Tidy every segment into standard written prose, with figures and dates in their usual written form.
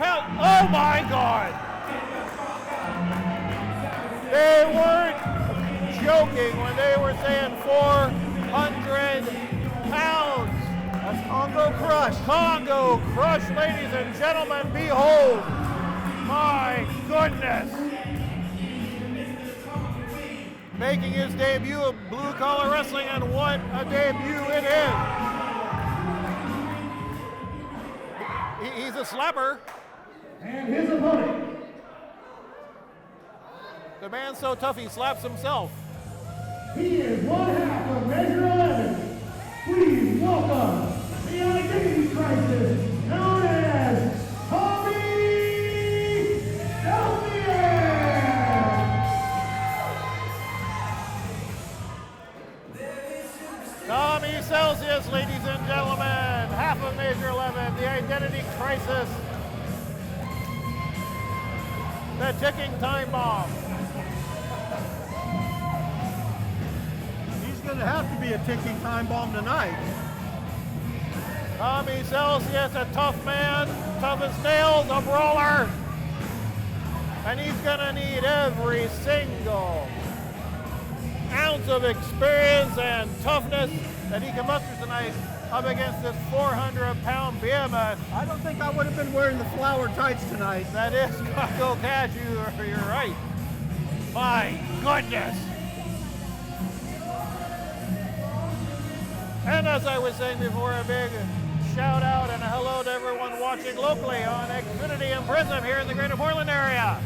pounds. Oh my God! They weren't joking when they were saying 400 pounds. That's Congo Crush. Congo Crush, ladies and gentlemen, behold. My goodness. Making his debut of blue collar wrestling, and what a debut it is. He's a slapper. And his opponent. The man's so tough he slaps himself. He is one half of Measure 11. Please welcome the identity crisis known as Tommy Celsius! Tommy Celsius, ladies and gentlemen, half of Measure 11, the identity crisis, the ticking time bomb. He's going to have to be a ticking time bomb tonight. Tommy Celsius, a tough man, tough as nails, a brawler. And he's gonna need every single ounce of experience and toughness that he can muster tonight up against this 400-pound behemoth. I don't think I would have been wearing the flower tights tonight. That is Congo Cash, you're right. My goodness. And as I was saying before, a big shout out and a hello to everyone watching locally on Xfinity and Prism here in the greater Portland area.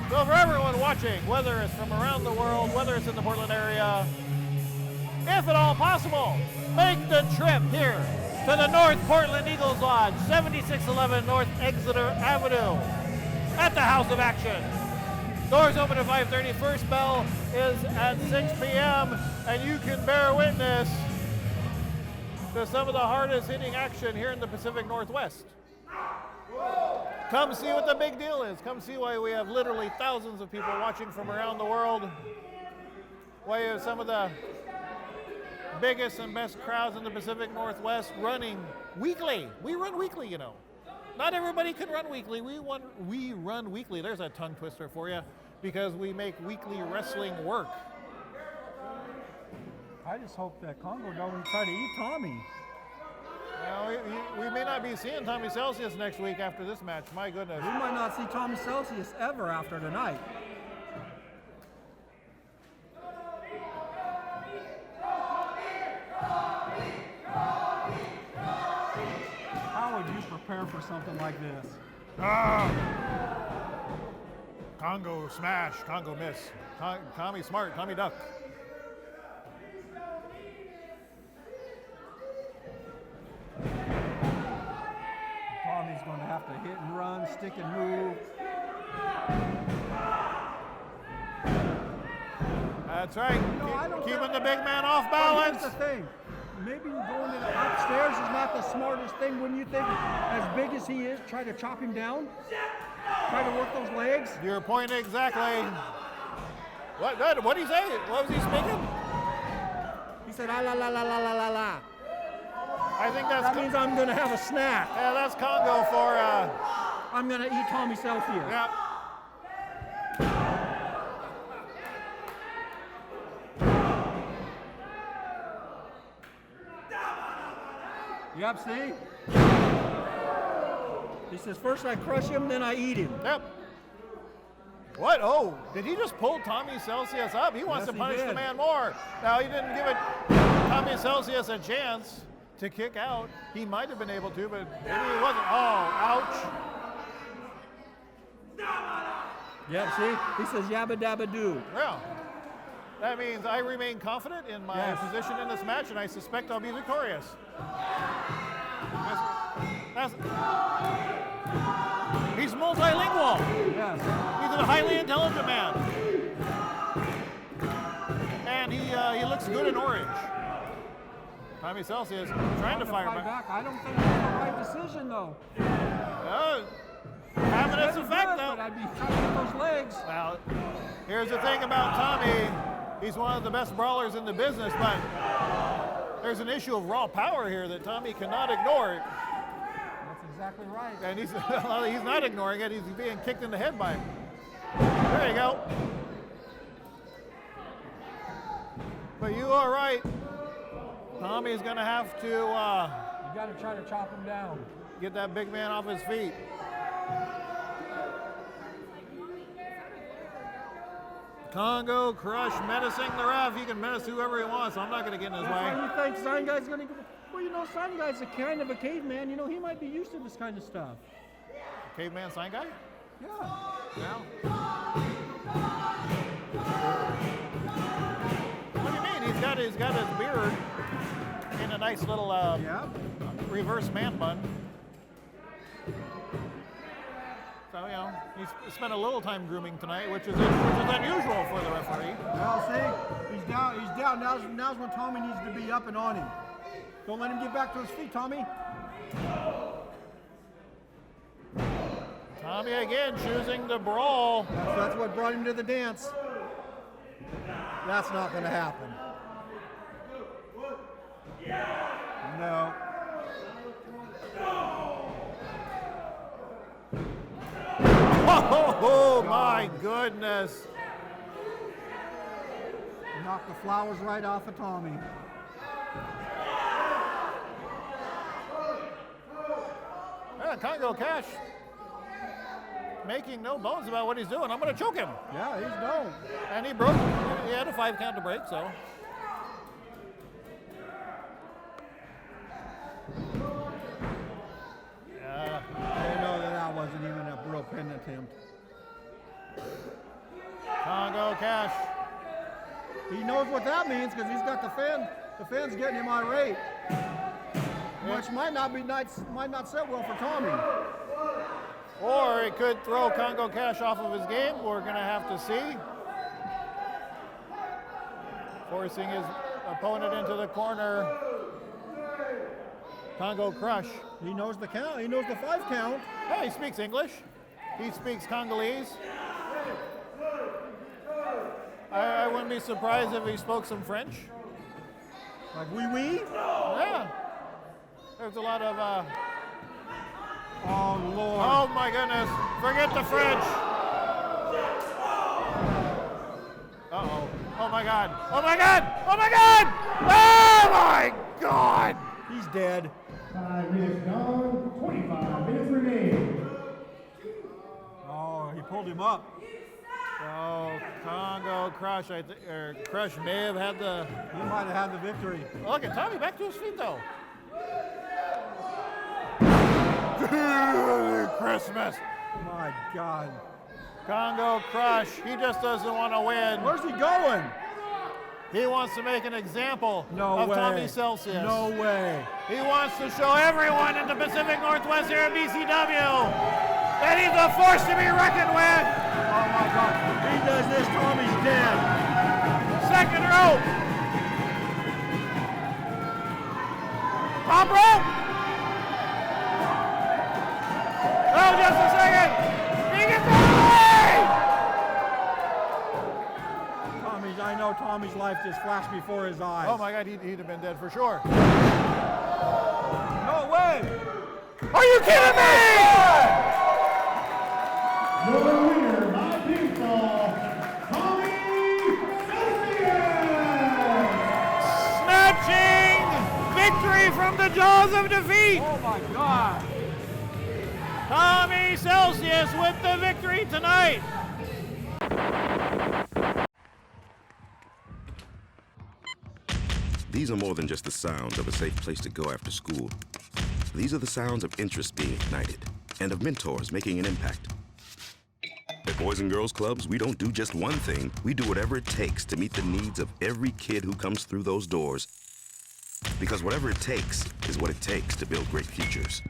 So for everyone watching, whether it's from around the world, whether it's in the Portland area, if at all possible, make the trip here to the North Portland Eagles Lodge, 7611 North Exeter Avenue, at the House of Action. Doors open at 5:30. First bell is at 6 p.m. and you can bear witness to some of the hardest hitting action here in the Pacific Northwest. Come see what the big deal is. Come see why we have literally thousands of people watching from around the world. Why you have some of the biggest and best crowds in the Pacific Northwest running weekly. We run weekly, you know. Not everybody can run weekly. We run weekly. There's a tongue twister for you, because we make weekly wrestling work. I just hope that Congo don't try to eat Tommy. Now, we may not be seeing Tommy Celsius next week after this match. My goodness. We might not see Tommy Celsius ever after tonight. How would you prepare for something like this? Congo smash, Congo miss. Tommy smart, Tommy duck. Tommy's going to have to hit and run, stick and move. That's right. No, Keeping the big man off balance. Here's the thing. Maybe going upstairs is not the smartest thing. Wouldn't you think, as big as he is, try to chop him down? Try to work those legs? Your point exactly. What did he say? What was he speaking? He said, ah, la, la, la, la, la, la, la. I think That means I'm going to have a snack. Yeah, that's Congo for, I'm going to eat Tommy Celsius. yeah. Yep, see? He says, first I crush him, then I eat him. Yep. What? Oh, did he just pull Tommy Celsius up? He wants Yes, to punish he the did. man more. Now, he didn't give Tommy Celsius a chance to kick out. He might have been able to, but maybe he wasn't. Oh, ouch. Yep, see? He says, yabba dabba doo. Well, that means I remain confident in my position in this match, and I suspect I'll be victorious. He's multilingual. Yes. He's a highly intelligent man. And he looks good in orange. Tommy Celsius trying to fire back. I don't think that's the right decision, though. Having its effect, though. But I'd be trying to get those legs. Well, here's the thing about Tommy. He's one of the best brawlers in the business, but There's an issue of raw power here that Tommy cannot ignore. That's exactly right. And he's not ignoring it. He's being kicked in the head by him. There you go. But you are right. Tommy is going to have to You got to try to chop him down. get that big man off his feet. Congo Crush menacing the ref. He can menace whoever he wants. I'm not going to get in his way. You think Sign Guy's going to go? Well, you know, Sign Guy's a kind of a caveman. You know, he might be used to this kind of stuff. Caveman sign guy? Yeah. Yeah. What do you mean? He's got his beard in a nice little Yeah. reverse man bun. So, you know, he's spent a little time grooming tonight, which is unusual for the referee. Well, see, he's down. He's down. Now's when Tommy needs to be up and on him. Don't let him get back to his feet, Tommy. Tommy again choosing to brawl. That's what brought him to the dance. That's not going to happen. No. Oh, my goodness. Knocked the flowers right off of Tommy. Yeah, Congo Cash making no bones about what he's doing. I'm going to choke him. Yeah, he's done. And he broke. He had a 5 count to break, so. Yeah. I know that wasn't even a real pin attempt. Congo Cash. He knows what that means because he's got the fan. The fan's getting him irate, which might not set well for Tommy. Or it could throw Congo Cash off of his game. We're going to have to see. Forcing his opponent into the corner. Congo Crush. He knows the count. He knows the 5 count. Hey, he speaks English. He speaks Congolese. I wouldn't be surprised if he spoke some French. Like oui. Yeah. There's a lot of... Oh Lord. Oh my goodness. Forget the French. Uh-oh. Oh my God. Oh my God. Oh my God. Oh my God. He's dead. 5 minutes gone, 25 minutes remaining. Oh, he pulled him up. Oh, Congo Crush, or Crush may have had the... He might have had the victory. Look at Tommy back to his feet though. Christmas. My God. Congo Crush, he just doesn't want to win. Where's he going? He wants to make an example No of way. Tommy Celsius. No way. He wants to show everyone in the Pacific Northwest here at BCW that he's a force to be reckoned with. Oh my God. He does this, Tommy's dead. Second rope. Top rope. Oh, just a second. He gets out of the way. I know Tommy's life just flashed before his eyes. Oh my God, he'd have been dead for sure. No way. Are you kidding me? Your winner by pinfall, Tommy Celsius! Snatching victory from the jaws of defeat. Oh my God. Tommy Celsius with the victory tonight. These are more than just the sounds of a safe place to go after school. These are the sounds of interest being ignited and of mentors making an impact. At Boys and Girls Clubs, we don't do just one thing. We do whatever it takes to meet the needs of every kid who comes through those doors. Because whatever it takes is what it takes to build great futures.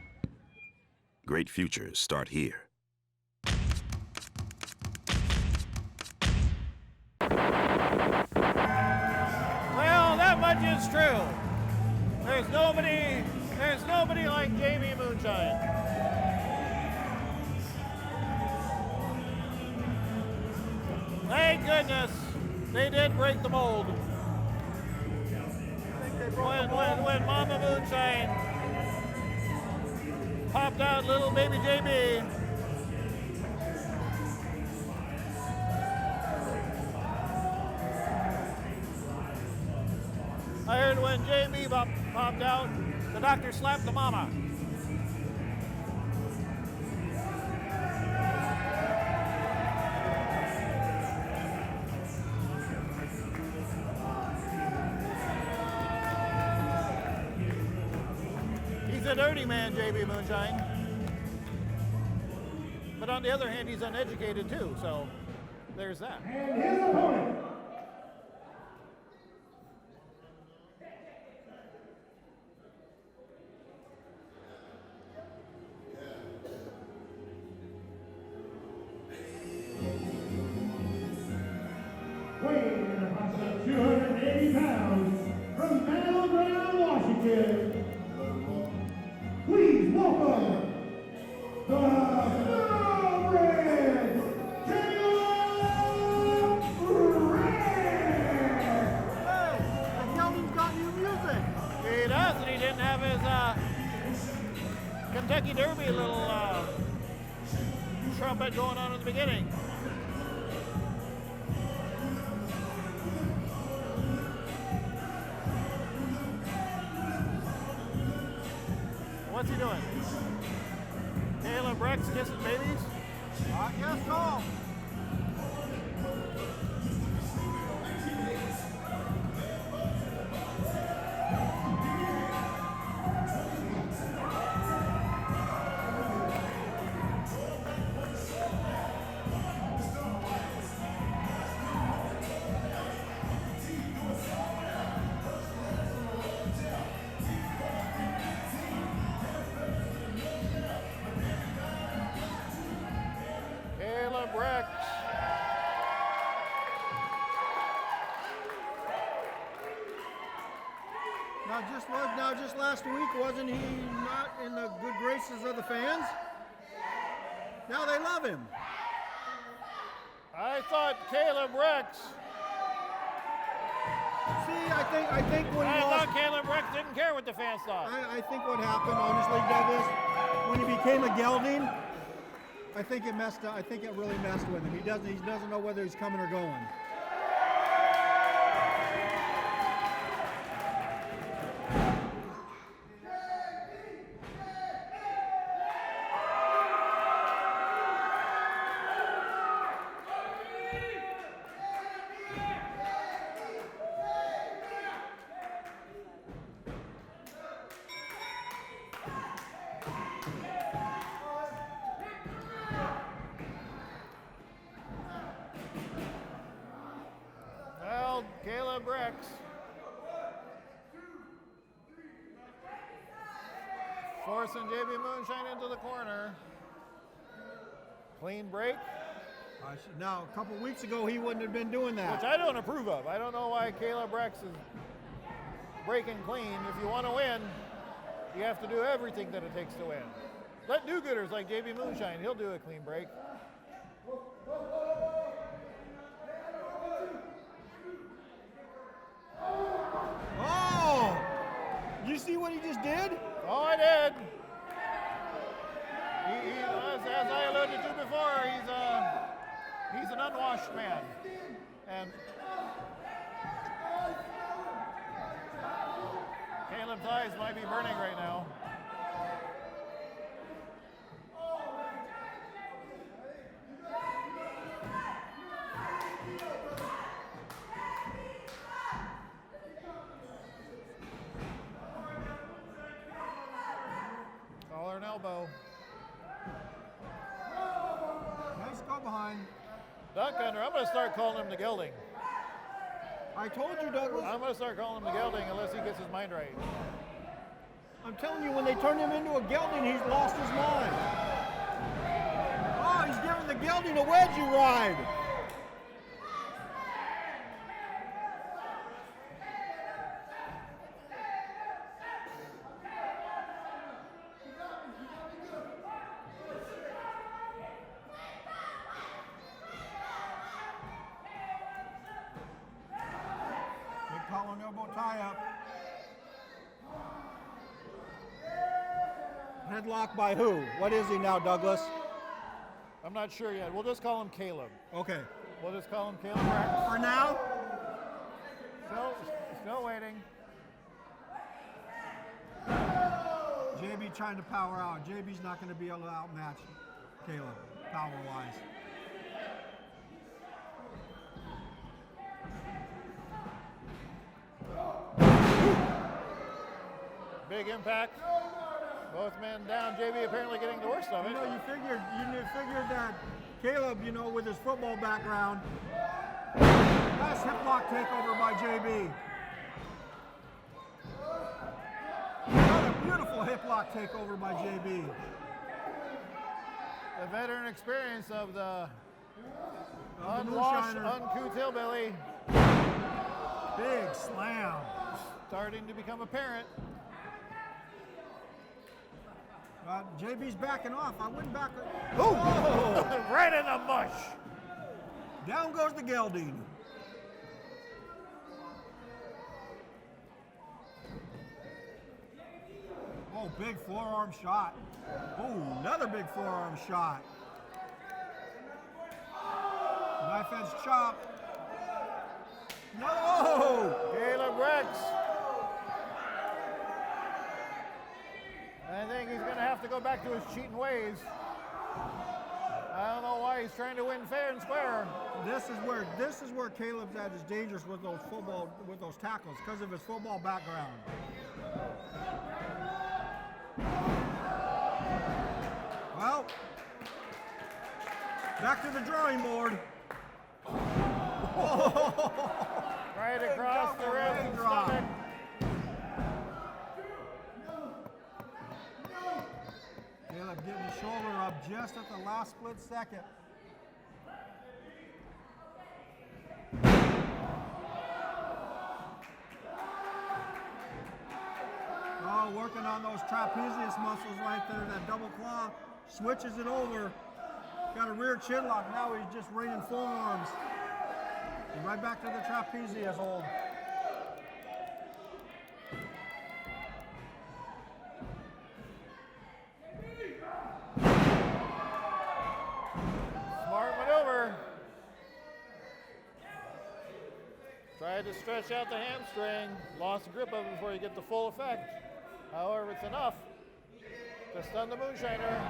Great futures start here. Well, that much is true. There's nobody like Jamie Moonshine. Thank goodness they did break the mold. I think they When Mama Moonshine popped out little baby JB. I heard when JB popped out, the doctor slapped the mama. He's a dirty man, JB Moonshine. But on the other hand, he's uneducated too, so there's that. And his opponent, weighing in approximately 280 pounds, from Battleground, Washington, please welcome the thoroughbred Caleb Red. Hey, the gelding's got new music. He does, and he didn't have his Kentucky Derby little trumpet going on in the beginning. What's he doing? Caleb Rex kissing babies? I guess so. Caleb Rex. Now just last week, wasn't he not in the good graces of the fans? Now they love him. I thought Caleb Rex. See, I think when he I lost, thought Caleb Rex didn't care what the fans thought. I think what happened, honestly, Douglas, when he became a gelding, I think it messed up. I think it really messed with him. He doesn't know whether he's coming or going. Well, Caleb Rex. Forcing JB Moonshine into the corner. Clean break, Now, a couple weeks ago, he wouldn't have been doing that. which I don't approve of. I don't know why Caleb Rex is breaking clean. If you want to win, you have to do everything that it takes to win. Let do-gooders like JB Moonshine, he'll do a clean break. Oh! You see what he just did? Oh, I did. As I alluded to before, he's an unwashed man. And Caleb's eyes might be burning right now. Collar and elbow. Nice go behind. Duck under. I'm going to start calling him the gelding. I told you, Douglas. I'm going to start calling him the gelding unless he gets his mind right. I'm telling you, when they turn him into a gelding, he's lost his mind. Oh, he's giving the gelding a wedgie ride. Big collar and elbow tie up. Headlock by who? What is he now, Douglas? I'm not sure yet. We'll just call him Caleb. Okay. We'll just call him Caleb Rex. For now? Still waiting. JB trying to power out. JB's not going to be able to outmatch Caleb, power-wise. Big impact. Both men down. JB apparently getting the worst of it. You know, you figured that Caleb, you know, with his football background, nice hip lock takeover by JB. Another beautiful hip lock takeover by JB. The veteran experience of the unwashed, uncouth hillbilly. Big slam. Starting to become apparent. JB's backing off. I wouldn't back. Oh! Right in the mush. Down goes the gelding. Oh, big forearm shot. Oh, another big forearm shot. Knife edge chop. No! Caleb Rex. I think he's going to have to go back to his cheating ways. I don't know why he's trying to win fair and square. This is where Caleb's at is dangerous with those tackles because of his football background. Well, back to the drawing board. Right across the ribs and stomach. Caleb getting the shoulder up just at the last split second. Oh, working on those trapezius muscles right there, that double claw, switches it over. Got a rear chin lock, now he's just raining forearms. And right back to the trapezius hold. Smart maneuver. Tried to stretch out the hamstring. Lost grip of it before you get the full effect. However, it's enough to stun the moonshiner.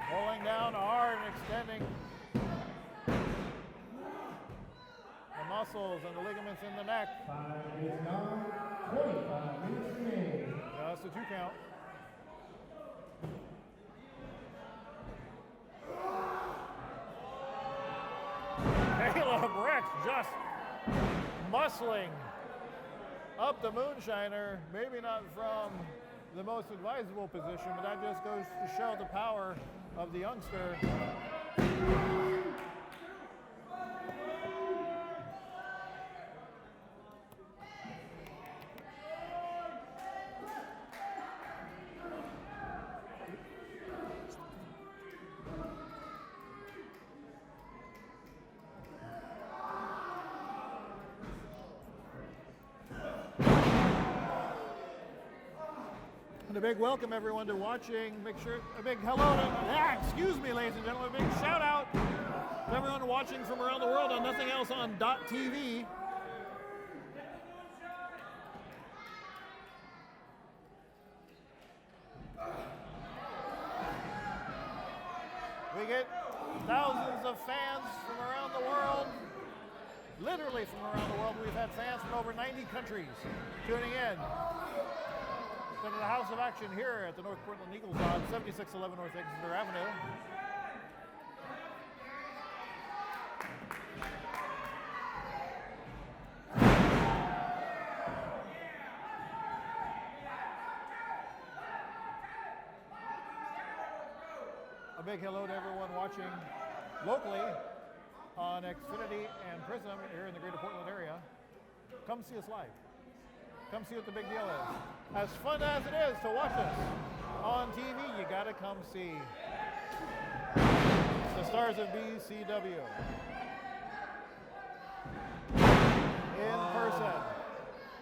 Pulling down hard and extending the muscles and the ligaments in the neck. 5 minutes gone, 25 minutes remaining. Just a 2 count. Caleb Rex just muscling up the moonshiner. Maybe not from the most advisable position, but that just goes to show the power of the youngster. And a big welcome everyone to watching. Make sure a big hello to, excuse me, ladies and gentlemen, a big shout out to everyone watching from around the world on Nothing Else on .tv. We get thousands of fans from around the world, literally from around the world. We've had fans from over 90 countries tuning in to the House of Action here at the North Portland Eagles on 7611 North Exeter Avenue. A big hello to everyone watching locally on Xfinity and Prism here in the greater Portland area. Come see us live. Come see what the big deal is. As fun as it is to watch us on TV, you gotta come see the stars of BCW in person said.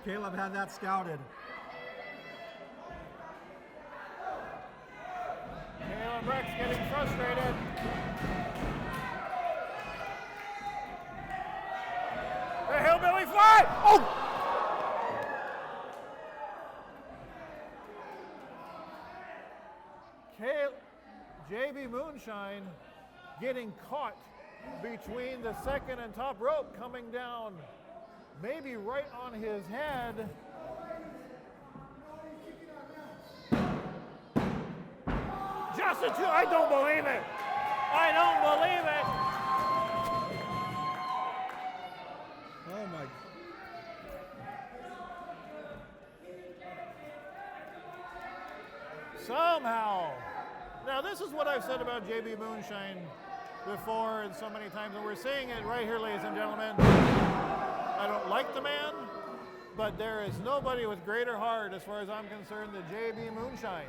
Caleb had that scouted. Caleb Rex getting frustrated. The hillbilly fly! Oh! JB Moonshine getting caught between the second and top rope, coming down maybe right on his head. Justin, I don't believe it. I don't believe it. Oh my. Somehow. Now, this is what I've said about JB Moonshine before and so many times, and we're seeing it right here, ladies and gentlemen. I don't like the man, but there is nobody with greater heart, as far as I'm concerned, than JB Moonshine.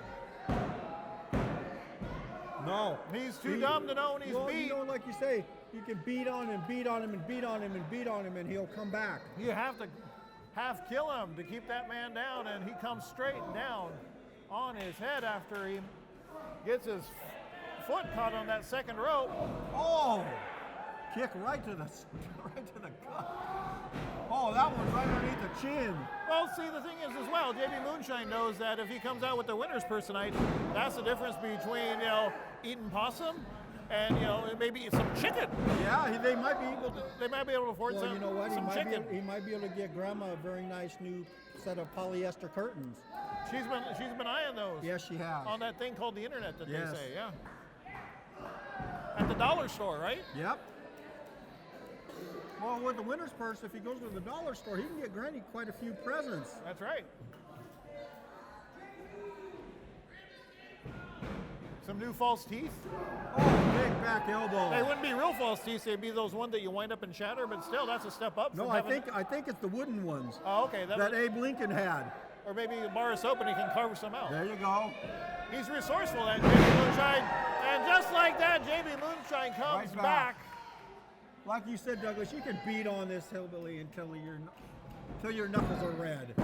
No. He's too dumb to know when he's beat. You know, like you say, you can beat on him, beat on him, and beat on him, and beat on him, and he'll come back. You have to half kill him to keep that man down, and he comes straight down on his head after he gets his foot caught on that second rope. Oh! Kick right to the gut. Oh, that one's right underneath the chin. Well, see, the thing is as well, JB Moonshine knows that if he comes out with the winner's purse tonight, that's the difference between, eating possum and, maybe some chicken. Yeah, they might be able to afford well, you know what? some chicken. He might be able to get Grandma a very nice new set of polyester curtains. She's been eyeing those. Yes, she has. On that thing called the internet that Yes. they say, yeah. At the dollar store, right? Yep. Well, with the winner's purse, if he goes to the dollar store, he can get Granny quite a few presents. That's right. Some new false teeth. Oh, big back elbow. They wouldn't be real false teeth. They'd be those ones that you wind up and shatter, but still, that's a step up. No, I think it's the wooden ones. Oh, okay. That Abe Lincoln had. Or maybe a bar of soap and he can carve some out. There you go. He's resourceful, that JB Moonshine. And just like that, JB Moonshine comes Right back. Like you said, Douglas, you can beat on this hillbilly until your knuckles are red.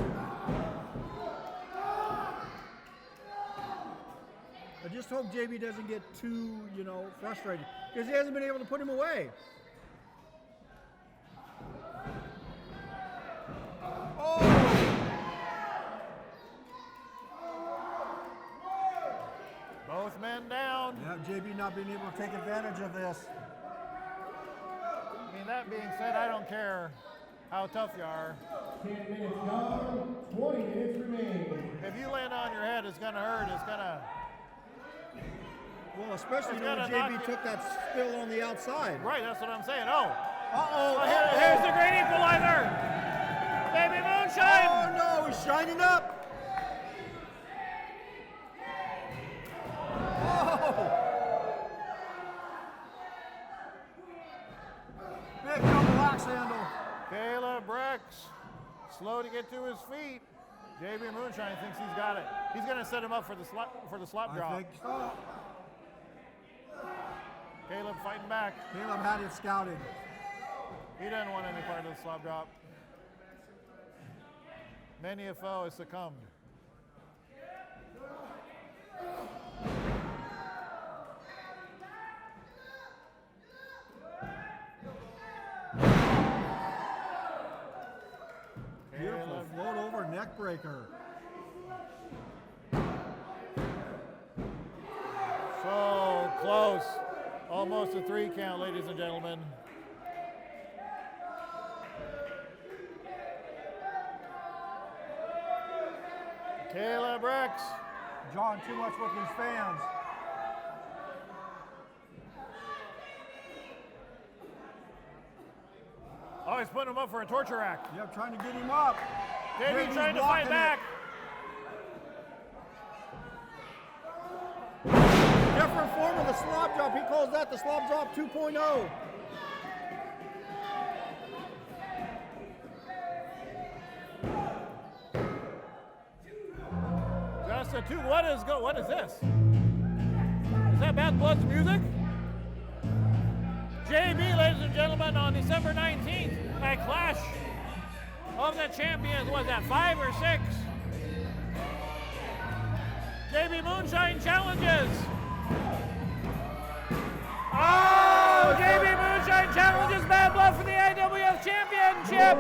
I just hope JB doesn't get too, frustrated, because he hasn't been able to put him away. Oh! Both men down. Yeah, JB not being able to take advantage of this. I mean, that being said, I don't care how tough you are. 10 minutes gone, 20 minutes remaining. If you land on your head, it's going to hurt. It's going to... Well, especially when knock JB took that spill on the outside. Right, that's what I'm saying. Oh. Uh-oh. Here's the great equalizer. JB Moonshine. Oh, no, he's shining up. Big double axe handle. Caleb Rex, slow to get to his feet. JB Moonshine thinks he's got it. He's going to set him up for the slop drop. I think so. Caleb fighting back. Caleb had it scouted. He doesn't want any part of the slop drop. Many a foe has succumbed. Beautiful float over neck breaker. So close. Almost a 3 count, ladies and gentlemen. Caleb Rex. John, too much with these fans. Oh, he's putting him up for a torture rack. Yep, trying to get him up. JB trying to fight back. Different form of the slop drop. He calls that the slop drop 2.0. Just a 2. What is this? Is that Bad Blood's music? JB, ladies and gentlemen, on December 19th at Clash of the champions. Was that 5 or 6? JB Moonshine challenges. Oh, JB Moonshine challenges Bad Blood for the IWF Championship.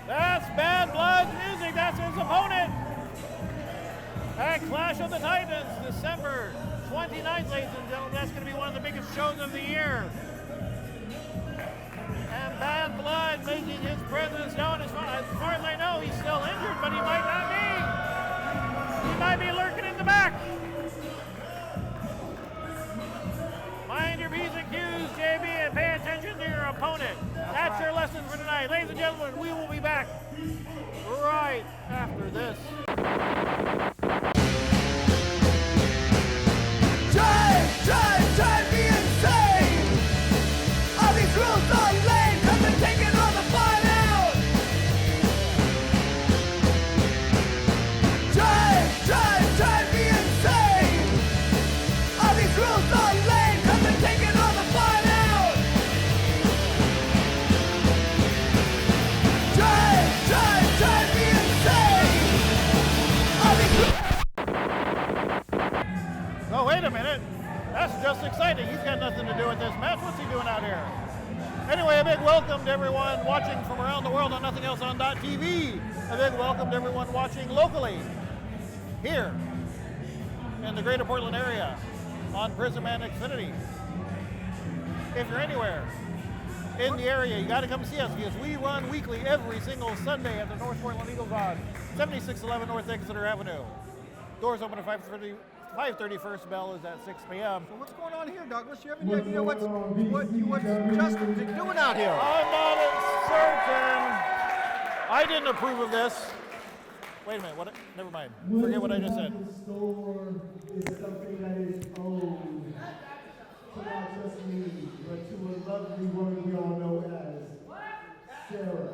That's Bad Blood music. That's his opponent. At Clash of the Titans, December 29th, ladies and gentlemen. That's going to be one of the biggest shows of the year. And Bad Blood making his presence known. As far as I know, he's still injured, but he might not be. He might be lurking in the back. Mind your P's and Q's, JB, and pay attention to your opponent. That's your lesson for tonight. Ladies and gentlemen, we will be back right after this. Drive me insane! All these rules are lame, cause they're taking all the fun out! Drive me insane! All these rules are lame, cause they're taking all the fun out! Drive me insane! All these Oh, wait a minute. That's just exciting. He's got nothing to do with this match. What's he doing out here? Anyway, a big welcome to everyone watching from around the world on Nothing Else On .tv. A big welcome to everyone watching locally here in the greater Portland area on Prism and Xfinity. If you're anywhere in the area, you got to come see us because we run weekly every single Sunday at the North Portland Eagles on 7611 North Exeter Avenue. Doors open at 5:30. 5:30 bell is at 6 p.m. So what's going on here, Douglas? You have any idea what's Justin doing out here? I'm not certain. I didn't approve of this. Wait a minute. What? Never mind. Forget what I just said. The store is something that is owed to not just me, but to a lovely woman we all know as Sarah.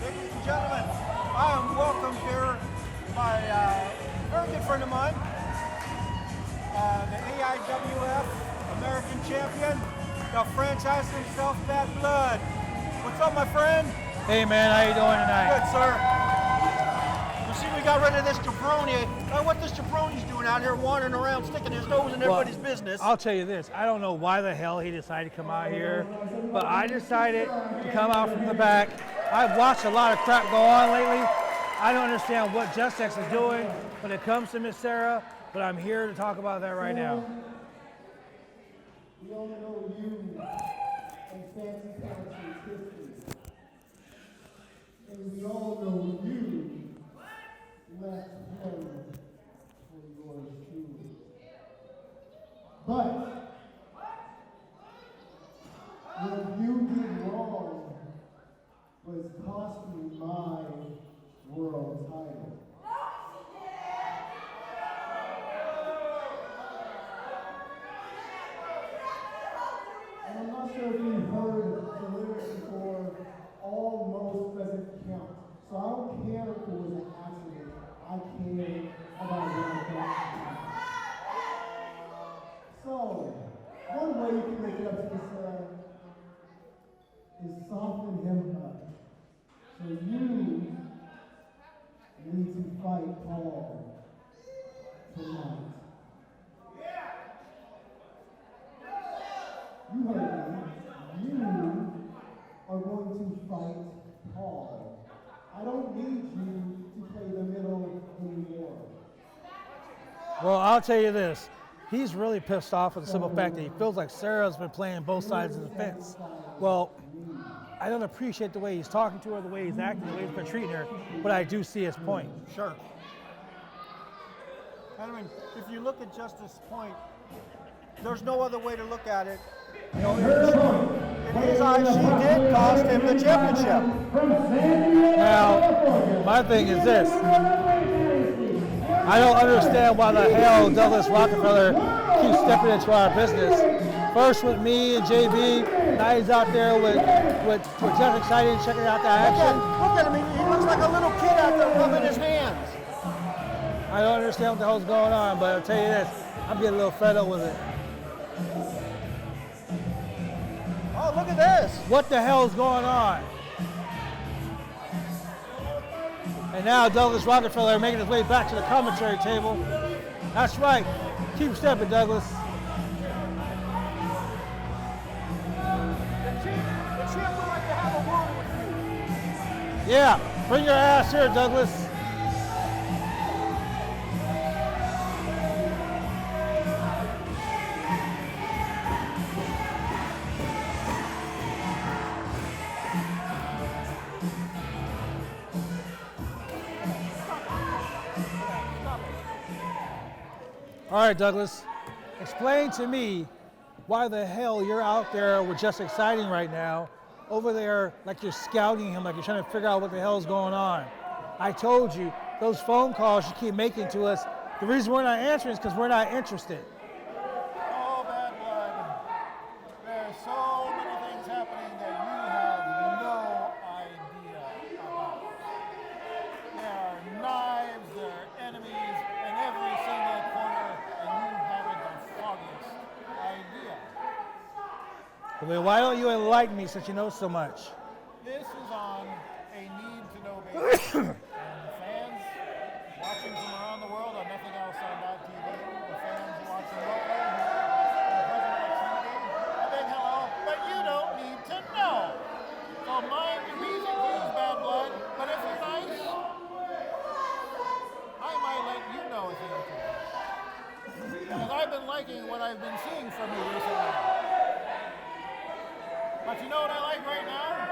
Ladies and gentlemen, I am welcomed here by a very good friend of mine, the AIWF American Champion, the franchise himself, Bad Blood. What's up, my friend? Hey man, how you doing tonight? Good, sir. You see, we got rid of this jabroni. What this jabroni's doing out here, wandering around, sticking his nose in everybody's business. I'll tell you this, I don't know why the hell he decided to come out here, but I decided to come out from the back. I've watched a lot of crap go on lately. I don't understand what Justex is doing when it comes to Miss Sarah, but I'm here to talk about that right now. We all know you and Fancy Country's history. And we all know you left home for yours truly. But what you did wrong was cost me my world title. And I'm not sure if you've heard the lyrics for Almost Doesn't Count. So I don't care if it was an accident. I care about what happened. So, one way you can make it up to this is soften him up. So you need to fight Paul tonight. You heard me. You are going to fight Paul. I don't need you to play the middle anymore. Well, I'll tell you this, he's really pissed off with the simple fact that he feels like Sarah's been playing both sides of the fence. Well, I don't appreciate the way he's talking to her, the way he's acting, the way he's been treating her, but I do see his point. Sure. I mean, if you look at Justice's point, there's no other way to look at it. You know, in his eyes, she did cost him the championship. Now, my thing is this. I don't understand why the hell Douglas Rockefeller keeps stepping into our business. First with me and JB, now he's out there with Jeff Excited, checking out the action. Look at him, he looks like a little kid out there rubbing his hands. I don't understand what the hell's going on, but I'll tell you this, I'm getting a little fed up with it. Oh, look at this. What the hell's going on? And now Douglas Rockefeller making his way back to the commentary table. That's right. Keep stepping, Douglas. Yeah, bring your ass here, Douglas. All right, Douglas, explain to me why the hell you're out there with Just Exciting right now, over there like you're scouting him, like you're trying to figure out what the hell's going on. I told you, those phone calls you keep making to us, the reason we're not answering is because we're not interested. Oh, bad blood. There's so many things happening that you have no idea about. There are knives, there are enemies in every single corner, and you haven't the foggiest idea. Well, then why don't you enlighten me since you know so much? This is on a need-to-know basis. And fans watching from around the world on nothing else on TV, the fans watching locally on President Xfinity, a big hello, but you don't need to know. So mind your P's and Q's, bad blood, but if you're nice, I might let you know a thing or two. Because I've been liking what I've been seeing from you recently. But you know what I like right now?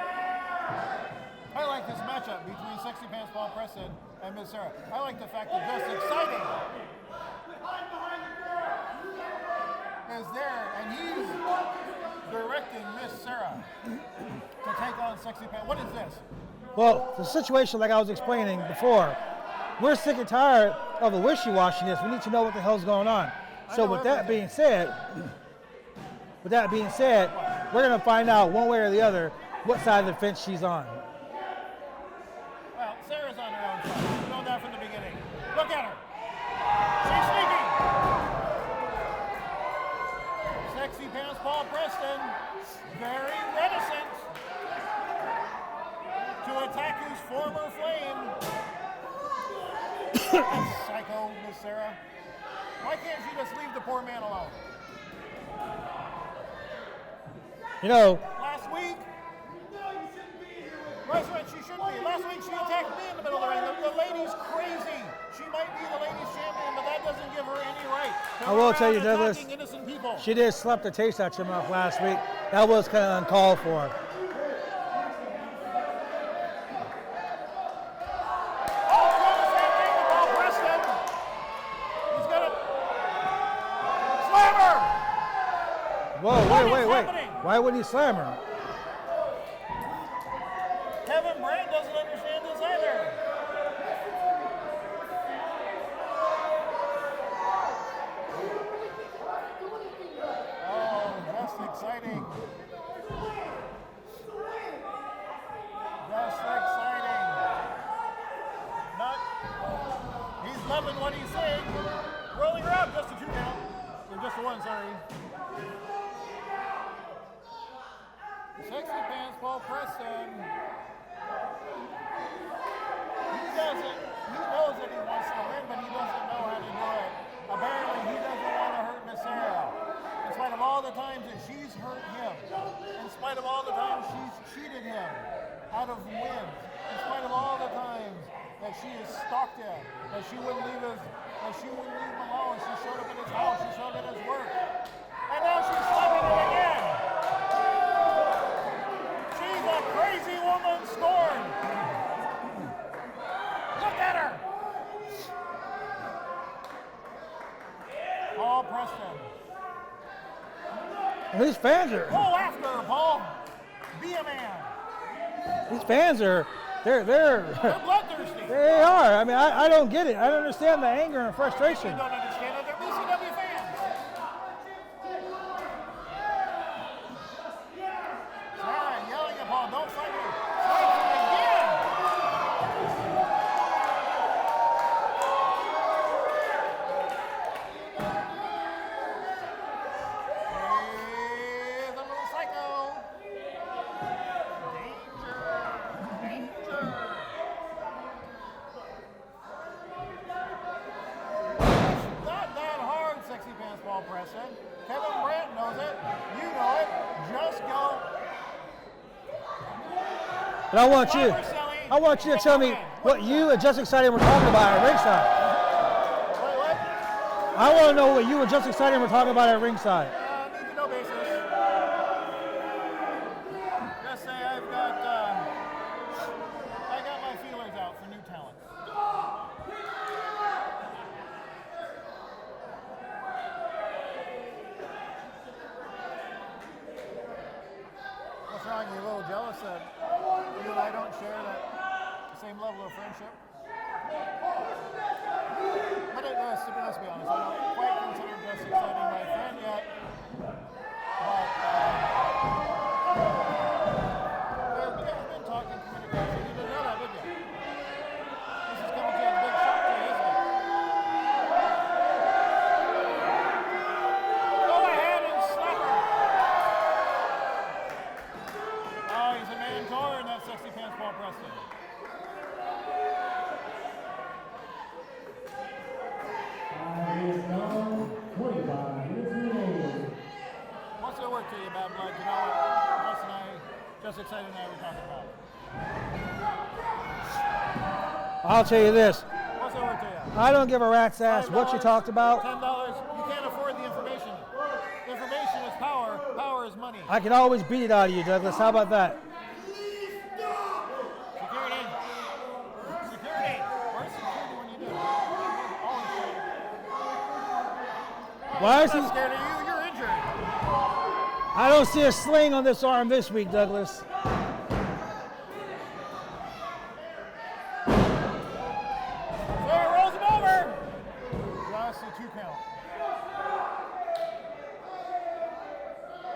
I like this matchup between Sexy Pants Paul Preston and Miss Sarah. I like the fact that Just Exciting is there, and he's directing Miss Sarah to take on Sexy Pants. What is this? Well, the situation like I was explaining before, we're sick and tired of the wishy-washiness. We need to know what the hell's going on. So with that being said, we're going to find out one way or the other what side of the fence she's on. Well, Sarah's on her own side. We know that from the beginning. Look at her. She's sneaking. Sexy Pants Paul Preston, very reticent to attack his former flame. Psycho, Miss Sarah. Why can't she just leave the poor man alone? You know, Last week, she shouldn't be. Last week she attacked me in the middle of the ring. The lady's crazy. She might be the ladies' champion, but that doesn't give her any right to I will go tell you, around Douglas, attacking innocent people. she did slap the taste out your mouth last week. That was kind of uncalled for. Oh, doing the same thing to Paul Preston. He's gonna slam her. Whoa, What is wait. happening? Why would he slam her? Kevin Brand doesn't understand this either. Oh, just exciting. Just exciting. He's loving what he's saying. Rolling her up, just a 2 count. Or just a 1, sorry. Sexy Pants Paul Preston. He knows that he wants to win, but he doesn't know how to do it. Apparently, he doesn't want to hurt Miss Sarah. In spite of all the times that she's hurt him, in spite of all the times she's cheated him out of wins, in spite of all the times that she has stalked him, that she wouldn't leave him alone. She showed up at his house, she showed up at his work, and now she's slapping him again. She's a crazy These fans are. Go after her, Paul. Be a man. These fans are. They're They're bloodthirsty. They are. I mean, I don't get it. I don't understand the anger and frustration. You don't understand it. They're BCW fans. Sarah yelling at Paul, don't fight me. Fight him again. He's a little psycho. Danger. Not that hard, Sexy Pants Ball Preston. Kevin Brandt knows it. You know it. Just go. But I want you to tell me what you and Just Exciting were talking about at ringside. Wait, what? I want to know what you and Just Exciting were talking about at ringside. Need to know basis. Just say I got my feelers out for new talent. What's wrong? You a little jealous that you and I don't share that same level of friendship? But let's be honest, I don't quite consider Just Exciting my friend yet. But there's been talking communication. You didn't know that, did you? This is coming to a big shock to you, isn't it? Go ahead and slap her. Oh, he's a mentor in that Sexy Pants Paul Preston. What's it worth to you, Bad Blood? You know what Wes and I, Just Excited and I were talking about? I'll tell you this. What's it worth to you? I don't give a rat's ass what you talked about. $10. You can't afford the information. Information is power. Power is money. I can always beat it out of you, Douglas. How about that? Security. Security. Where's security when you do? Always. Why is I'm he? not scared of you. You're injured. I don't see a sling on this arm this week, Douglas. Sarah rolls him over. Just a 2 count.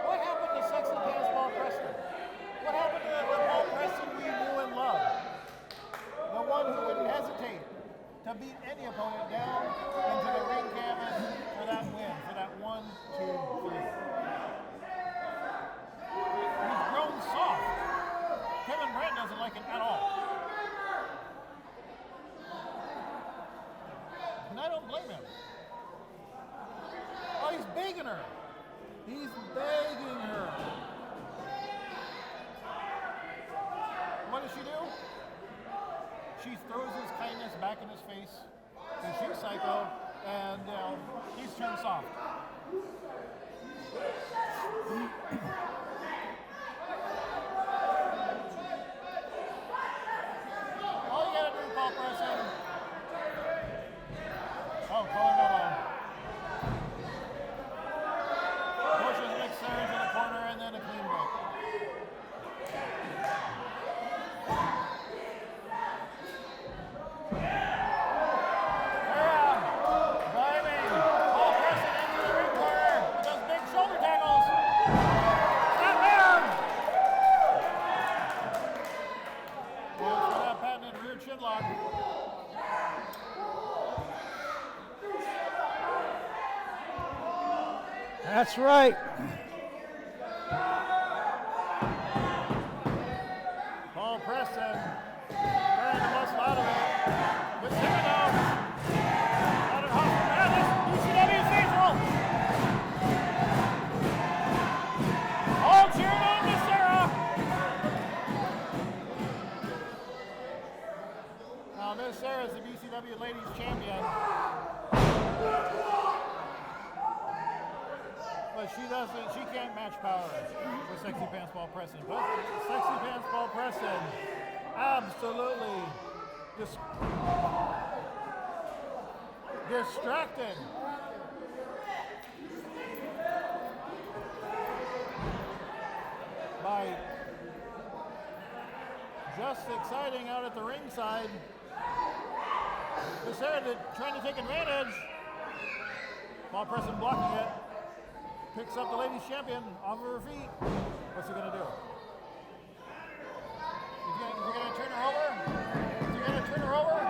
What happened to Sexy Pants Paul Preston? What happened to the Paul Preston we knew and loved? The one who would hesitate to beat any opponent down into the ring canvas for that win, for that 1, 2, 3. He's grown soft. Kevin Brandt doesn't like it at all. And I don't blame him. Oh, he's begging her. He's begging her. What does she do? She throws his kindness back in his face. And she's psycho. And he's turned soft. All you gotta do, Paul Preston. Oh, calling that on. Pushes Nick Sarah to the corner and then a clean break. Sarah, driving. Paul Preston into the ring corner with those big shoulder tackles. Not down. Going for that patented rear chin lock. That's right. Paul Preston trying to muscle out of it. But here we go. Out of hospital. BCW faithful. All cheering on to Sarah. Now Miss Sarah is the BCW Ladies Champion. But she can't match power with Sexy Pants Paul Preston. But Sexy Pants Paul Preston, absolutely distracted. fight. Just exciting out at the ringside. Becerra trying to take advantage. Paul Preston blocking it. Picks up the ladies champion off of her feet. What's he gonna do? Is he gonna turn her over? Is he gonna turn her over?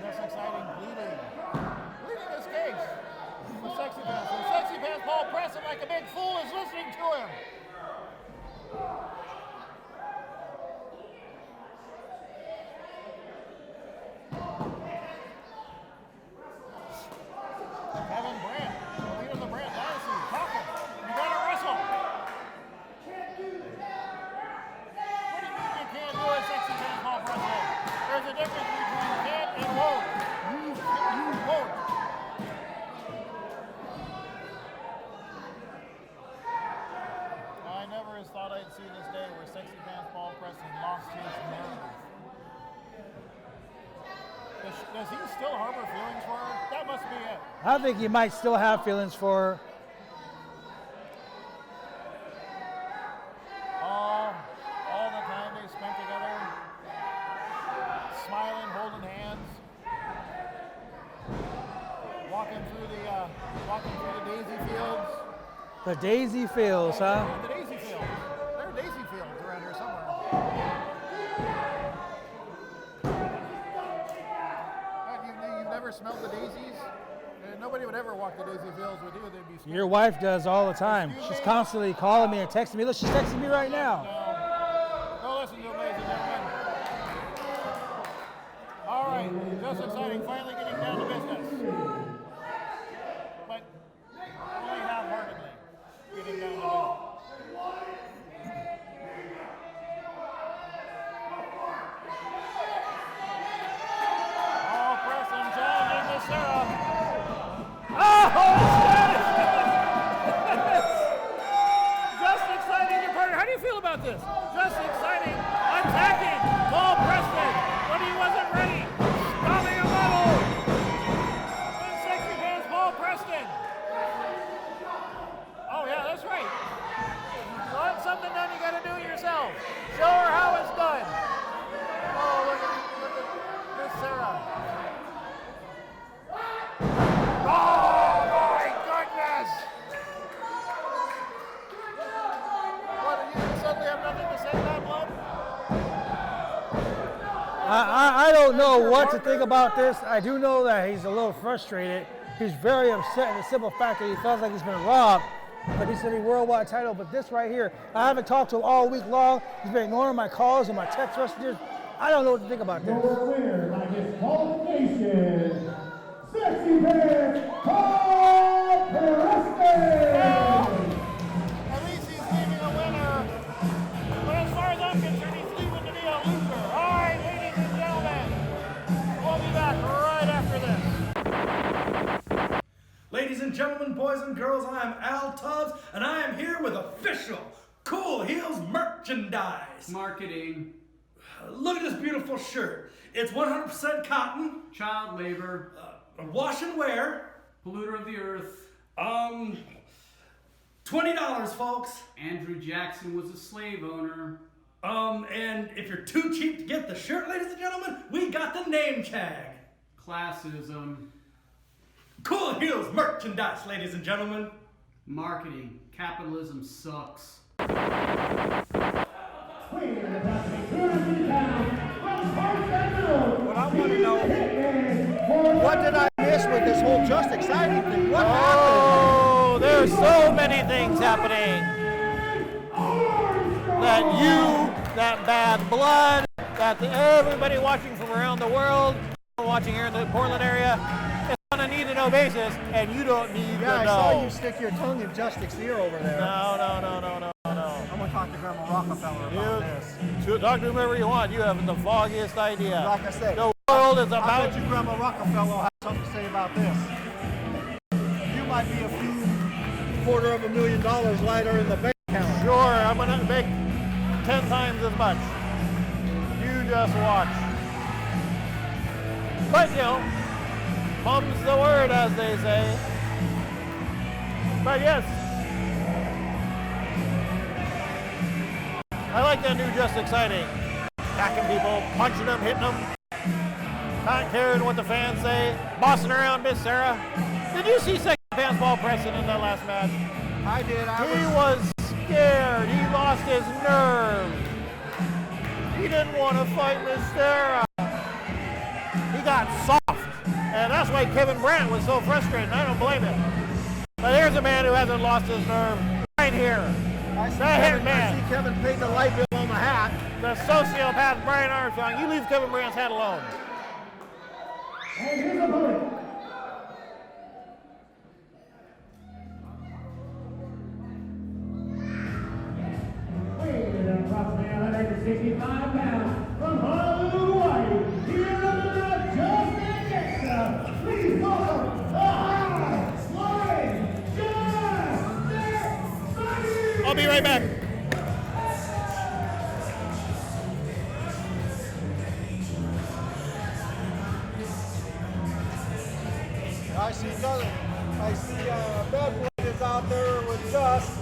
Just exciting, bleeding his case. The Sexy Pants. The Sexy Pants, Paul Preston, like a big fool, is listening to him. Kevin Brandt, the leader of the Brandt Dynasty, talking. You gotta wrestle. What do you mean you can't do it, Sexy Pants, Paul Preston? There's a difference between can't and won't. You won't. I never thought I'd see this day where Sexy Pants Paul Preston lost his nerve. Does he still harbor feelings for her? That must be it. I think he might still have feelings for her. All the time they spent together, smiling, holding hands, walking through the daisy fields. The daisy fields, huh? The daisy fields. There are daisy fields around here somewhere. You've never smelled the daisies? Nobody would ever walk the daisy fields with you. They'd be scared. Your wife does all the time. Excuse She's me? constantly calling me and texting me. Look, she's texting me right now. No, listen to him, ladies and gentlemen. All right, just exciting. Finally getting down to business. But only half-heartedly getting down to business. Paul Preston challenging Becerra. Just exciting your partner. How do you feel about this? Just exciting. Attacking Paul Preston when he wasn't ready. Stopping a level. And Sexy Pants Paul Preston. Oh yeah, that's right. You want something done, you gotta do it yourself. Show her how it's done. Oh, look at this Sarah. Oh my goodness! What, you suddenly have nothing to say to that, Blood? I don't know what to think about this. I do know that he's a little frustrated. He's very upset in the simple fact that he feels like he's been robbed. But he said he worldwide title. But this right here, I haven't talked to him all week long. He's been ignoring my calls and my text messages. I don't know what to think about this. Your winner by disqualification, Sexy Pants Paul Preston! At least he's leaving a winner. But as far as I'm concerned, he's leaving to be a loser. All right, ladies and gentlemen, we'll be back right after this. Ladies and gentlemen, boys and girls, I am Al Tubbs, and I am here with official Cool Heels merchandise. Marketing. Look at this beautiful shirt. It's 100% cotton, Child labor. wash and wear. Polluter of the earth. $20, folks. Andrew Jackson was a slave owner. And if you're too cheap to get the shirt, ladies and gentlemen, we got the name tag. Classism. Cool Heels merchandise, ladies and gentlemen. Marketing. Capitalism sucks. What I want to know, what did I miss with this whole Just Exciting thing? What Oh, there's so many things happening. That you, that Bad Blood, that everybody watching from around the world, watching here in the Portland area, is on a need-to-know basis, and you don't need to know. Yeah, I saw you stick your tongue in Justic's ear over there. No. I'm going to talk to Grandma Rockefeller about this. Talk to whomever you want. You have the foggiest idea. Like I said, The world is I about bet you Grandma Rockefeller will have something to say about this. You might be a few $250,000 lighter in the bank account. Sure, I'm going to make 10 times as much. You just watch. But, you know, mum's the word, as they say. But yes, I like that new Just Exciting. Attacking people, punching them, hitting them, not caring what the fans say, bossing around Miss Sarah. Did you see second pants ball Preston in that last match? I did. He was scared. He lost his nerve. He didn't want to fight Miss Sarah. He got soft. And that's why Kevin Brandt was so frustrated. I don't blame him. But here's a man who hasn't lost his nerve right here. I see Kevin paid the light bill on the hat. The sociopath Brian Armstrong. You leave Kevin Brandt's hat alone. And here's the opponent. Weighing approximately 165 pounds from Honolulu, Hawaii, here in the Just Extra. Please welcome the high-flying Just Exciting. I'll be right back. I see Bad Blood is out there with Just.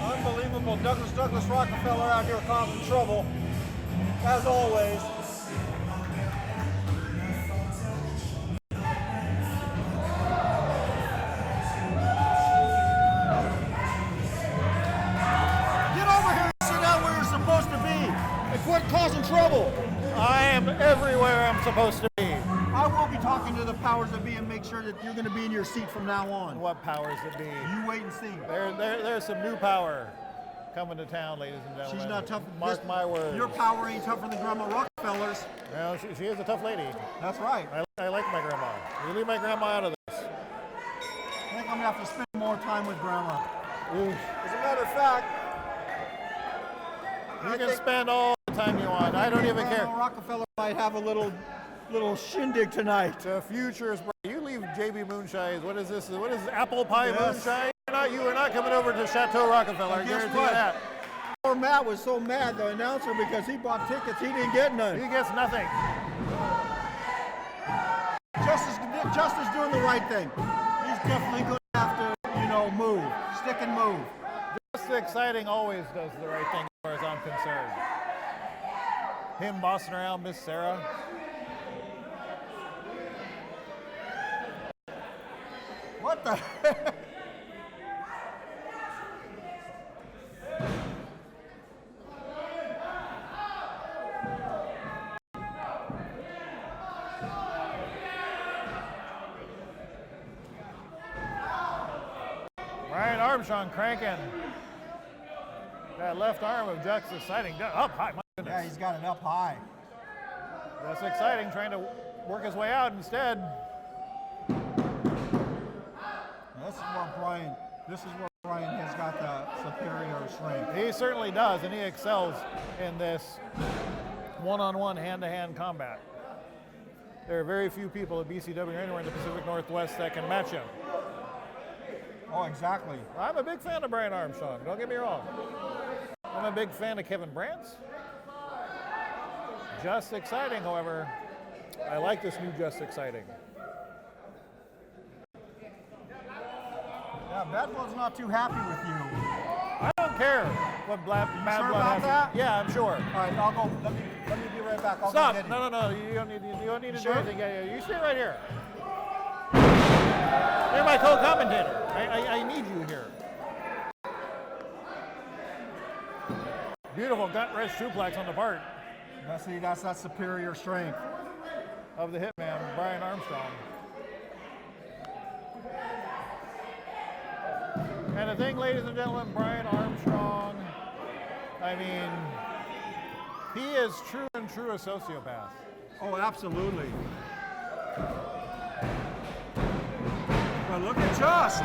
Unbelievable. Douglas Rockefeller out here causing trouble, as always. Get over here and sit down where you're supposed to be and quit causing trouble. I am everywhere I'm supposed to be. I will be talking to the powers that be and make sure that you're going to be in your seat from now on. What powers that be? You wait and see. There's some new power coming to town, ladies and gentlemen. She's not tough. Mark my words. Your power ain't tougher than Grandma Rockefeller's. Well, she is a tough lady. That's right. I like my grandma. You leave my grandma out of this. I think I'm going to have to spend more time with Grandma. Oof. As a matter of fact, You can spend all the time you want. I don't even care. Grandma Rockefeller might have a little shindig tonight. The future is bright. You leave JB Moonshine. What is this? What is this, apple pie Yes. moonshine? You are not coming over to Chateau Rockefeller. I Guess guarantee you what? that. Poor Matt was so mad, the announcer, because he bought tickets. He didn't get none. He gets nothing. Justice doing the right thing. He's definitely going to have to, move. Stick and move. Just Exciting always does the right thing as far as I'm concerned. Him bossing around Miss Sarah. What the heck? Brian Armstrong cranking. That left arm of Just Exciting up high. My goodness. Yeah, he's got it up high. Just Exciting trying to work his way out instead. This is where Brian has got the superior strength. He certainly does, and he excels in this one-on-one, hand-to-hand combat. There are very few people at BCW or anywhere in the Pacific Northwest that can match him. Oh, exactly. I'm a big fan of Brian Armstrong, don't get me wrong. I'm a big fan of Kevin Brandt. Just Exciting, however, I like this new Just Exciting. Yeah, Bad Blood's not too happy with you. I don't care what Bad sure Blood about has. that? Yeah, I'm sure. All right, I'll go. Let me be right back. I'll Stop. Go get him. No. You don't need to Sure? do anything. Yeah. You stay right here. You're my co-commentator. I need you here. Beautiful gut wrench suplex on the part Now, see, that's that superior strength. of the hitman, Brian Armstrong. thing, ladies and gentlemen, Brian Armstrong, I mean, he is true and true a sociopath. Oh, absolutely. But look at Just.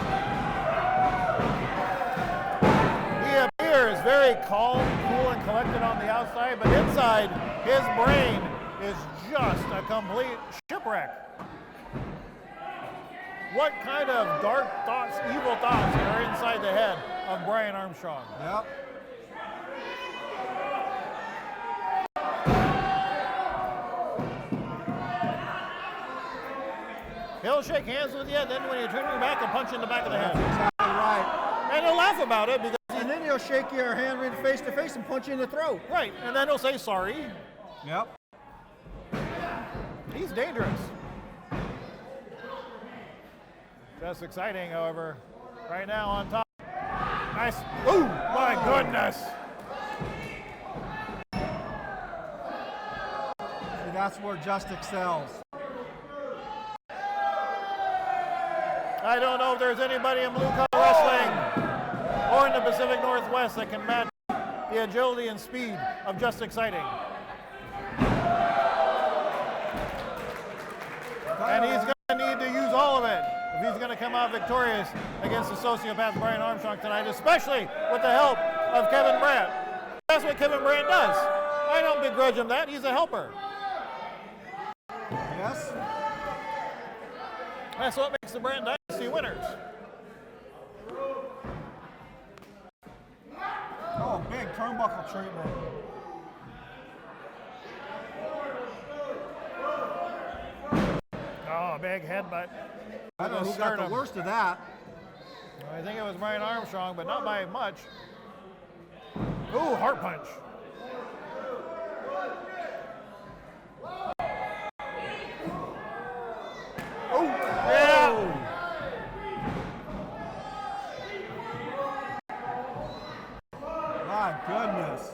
He appears very calm, cool, and collected on the outside, but inside, his brain is just a complete shipwreck. What kind of dark thoughts, evil thoughts are inside the head of Brian Armstrong? Yep. He'll shake hands with you, then when you turn your back, he'll punch you in the back of the head. That's exactly right. And he'll laugh about it because And then he'll shake your hand right face to face and punch you in the throat. right, and then he'll say sorry. Yep. He's dangerous. Just exciting, however. Right now on top. Nice. Ooh, my goodness. See, that's where Just excels. I don't know if there's anybody in blue collar wrestling or in the Pacific Northwest that can match the agility and speed of Just Exciting. And he's going to need to use all of it if he's going to come out victorious against the sociopath Brian Armstrong tonight, especially with the help of Kevin Brandt. That's what Kevin Brandt does. I don't begrudge him that. He's a helper. Yes. That's what makes the Brandt Dynasty winners. Oh, big turnbuckle treatment. Oh, big headbutt. I don't know who got the worst of that. I think it was Brian Armstrong, but not by much. Ooh, heart punch. Oh, yeah. My goodness.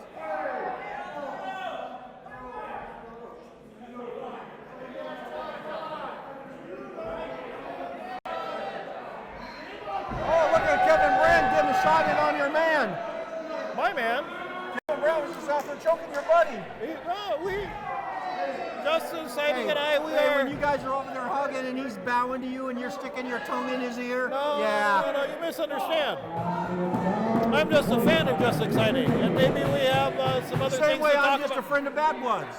Oh, look at Kevin Brandt getting a shot in on your man. My man. Kevin Brandt was just out there choking your buddy. Just Exciting and I, we Hey, are. when you guys are over there hugging and he's bowing to you and you're sticking your tongue in his ear. No, yeah. you misunderstand. I'm just a fan of Just Exciting, and maybe we have some other Same things way to I'm talk just about. a friend of Bad Blood's.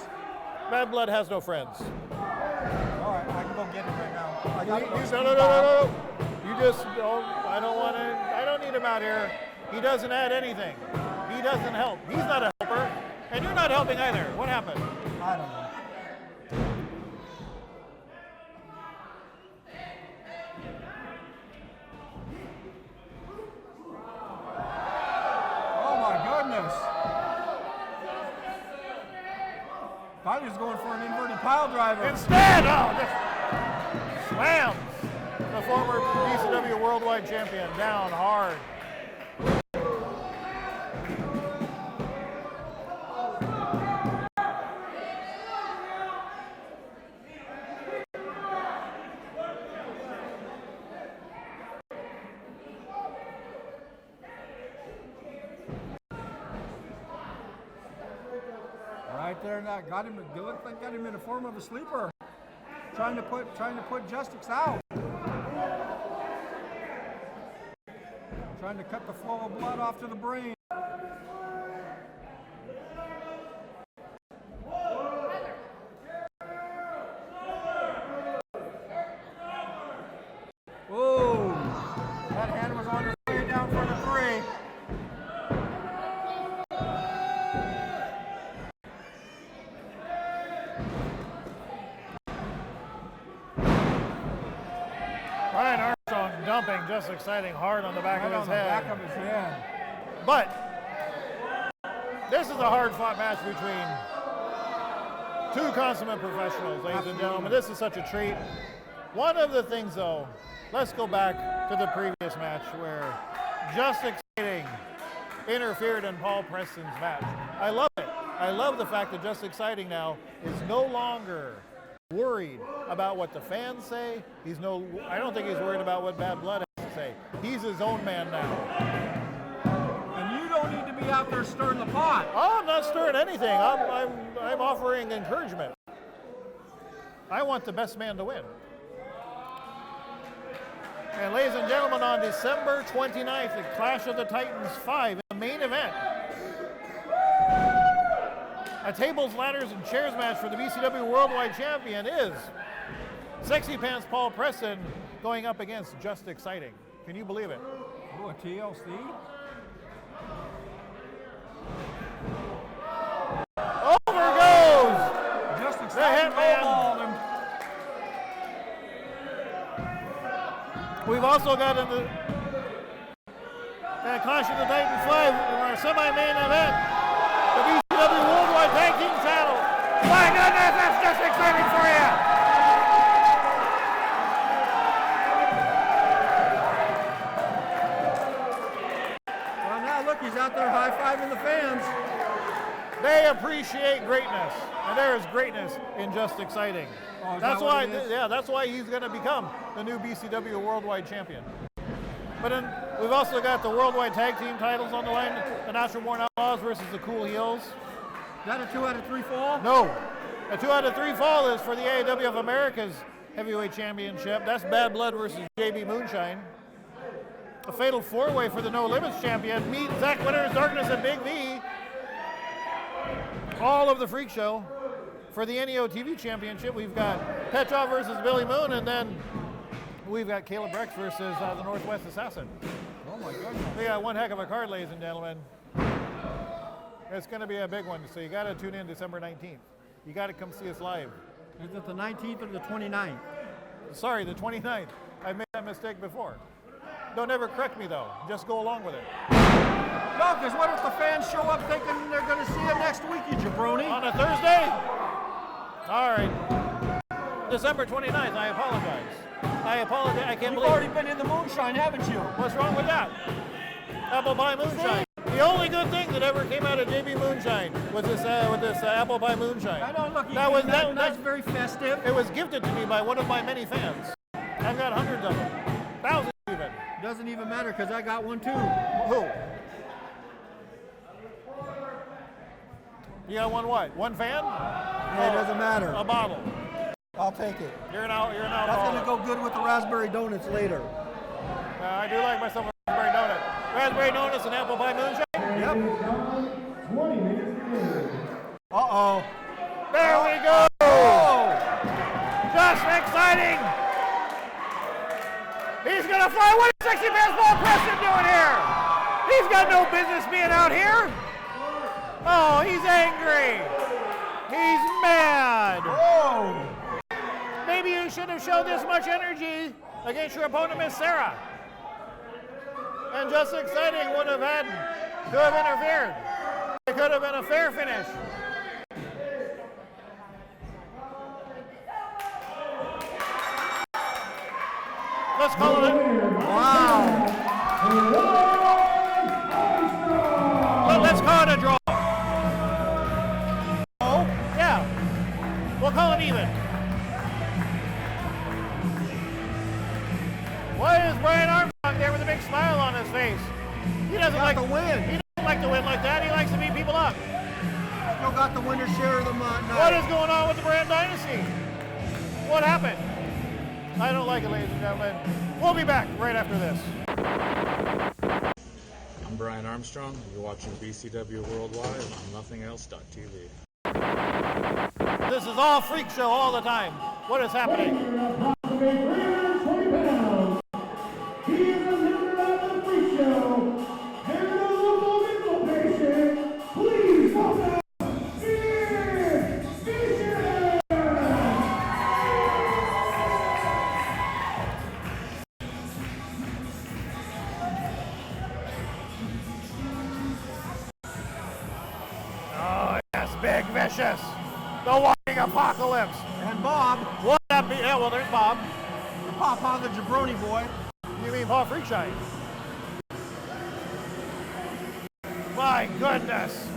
Bad Blood has no friends. All right, I can go get him right now. I got No. You just don't. I don't want to. I don't need him out here. He doesn't add anything. He doesn't help. He's not a helper, and you're not helping either. What happened? I don't know. Oh my goodness. Thought he was going for an inverted pile driver. Instead, just slams the former BCW Worldwide Champion down hard. Right there, that got him. It looked like got him in the form of a sleeper, trying to put Justice out, trying to cut the flow of blood off to the brain. Whoa! That hand was on his way down for the 3. Brian Armstrong dumping Just Exciting hard on the back of his head. Back of his head. But this is a hard-fought match between two consummate professionals, ladies and gentlemen. This is such a treat. One of the things, though, let's go back to the previous match where Just Exciting interfered in Paul Preston's match. I love it. I love the fact that Just Exciting now is no longer worried about what the fans say. I don't think he's worried about what Bad Blood has to say. He's his own man now. And you don't need to be out there stirring the pot. Oh, I'm not stirring anything. I'm offering encouragement. I want the best man to win. And ladies and gentlemen, on December 29th, the Clash of the Titans 5, in the main event, a tables, ladders, and chairs match for the BCW Worldwide Champion is Sexy Pants Paul Preston going up against Just Exciting. Can you believe it? Oh, a TLC? Over goes Just the Exciting Hitman. lowballed him. We've also got in the Clash of the Titans 5, in our semi-main event, the BCW Worldwide Tag Team title. My goodness, that's Just Exciting for you! Well, now look, he's out there high-fiving the fans. They appreciate greatness, and there is greatness in Just Exciting. Oh, is That's that what why, it is? that's why he's going to become the new BCW Worldwide Champion. But then we've also got the Worldwide Tag Team titles on the line: the Natural Born Outlaws versus the Cool Heels. Is that a 2 out of 3 fall? No, a 2 out of 3 fall is for the AEW of America's Heavyweight Championship. That's Bad Blood versus JB Moonshine. A fatal 4-way for the No Limits Champion. Meet Zach Winters, Darkness, and Big V. All of the Freak Show. For the NEO TV Championship, we've got Petrov versus Billy Moon, and then we've got Caleb Rex versus the Northwest Assassin. Oh my goodness. We got one heck of a card, ladies and gentlemen. It's going to be a big one, so you got to tune in December 19th. You got to come see us live. Is it the 19th or the 29th? Sorry, the 29th. I've made that mistake before. Don't ever correct me, though. Just go along with it. No, because what if the fans show up thinking they're going to see you next week, you jabroni? On a Thursday? All right. December 29th, I apologize. I apologize. I can't You've believe already been in the moonshine, haven't you? What's wrong with that? Apple pie moonshine. The only good thing that ever came out of JB Moonshine was this apple pie moonshine. I know, look, That's very festive. It was gifted to me by one of my many fans. I've got hundreds of them, thousands even. Doesn't even matter because I got one too. Who? You got one what? One fan? Yeah, it doesn't matter. A bottle. I'll take it. You're an That's alcoholic. going to go good with the raspberry donuts later. I do like myself a raspberry donut. Raspberry donuts and apple pie moonshine. Yep. Uh-oh. There we go. Oh! Just Exciting. He's going to fly. What is Sexy Pants Paul Preston doing here? He's got no business being out here. Oh, he's angry. He's mad. Oh! Maybe you shouldn't have shown this much energy against your opponent, Miss Sarah. And Just Exciting would have had to have interfered. It could have been a fair finish. Let's call it. Wow! Let's call it a draw. Oh, yeah. We'll call it even. Why is Brian Armstrong there with a big smile on his face? He doesn't like to win. He doesn't like to win like that. He likes to beat people up. Still got the winner's share of the night. What is going on with the Brand Dynasty? What happened? I don't like it, ladies and gentlemen. We'll be back right after this. I'm Brian Armstrong. You're watching BCW Worldwide on nothingelse.tv. This is all Freak Show all the time. What is happening? He is a member of the Freak Show. And the local mental patient, please welcome Spear Fisher. Oh, yes, Big Vicious. The walking apocalypse. And Bob, What that be? Yeah, well, there's Bob. the Papa, the jabroni boy. You mean Paul Freakshine? My goodness.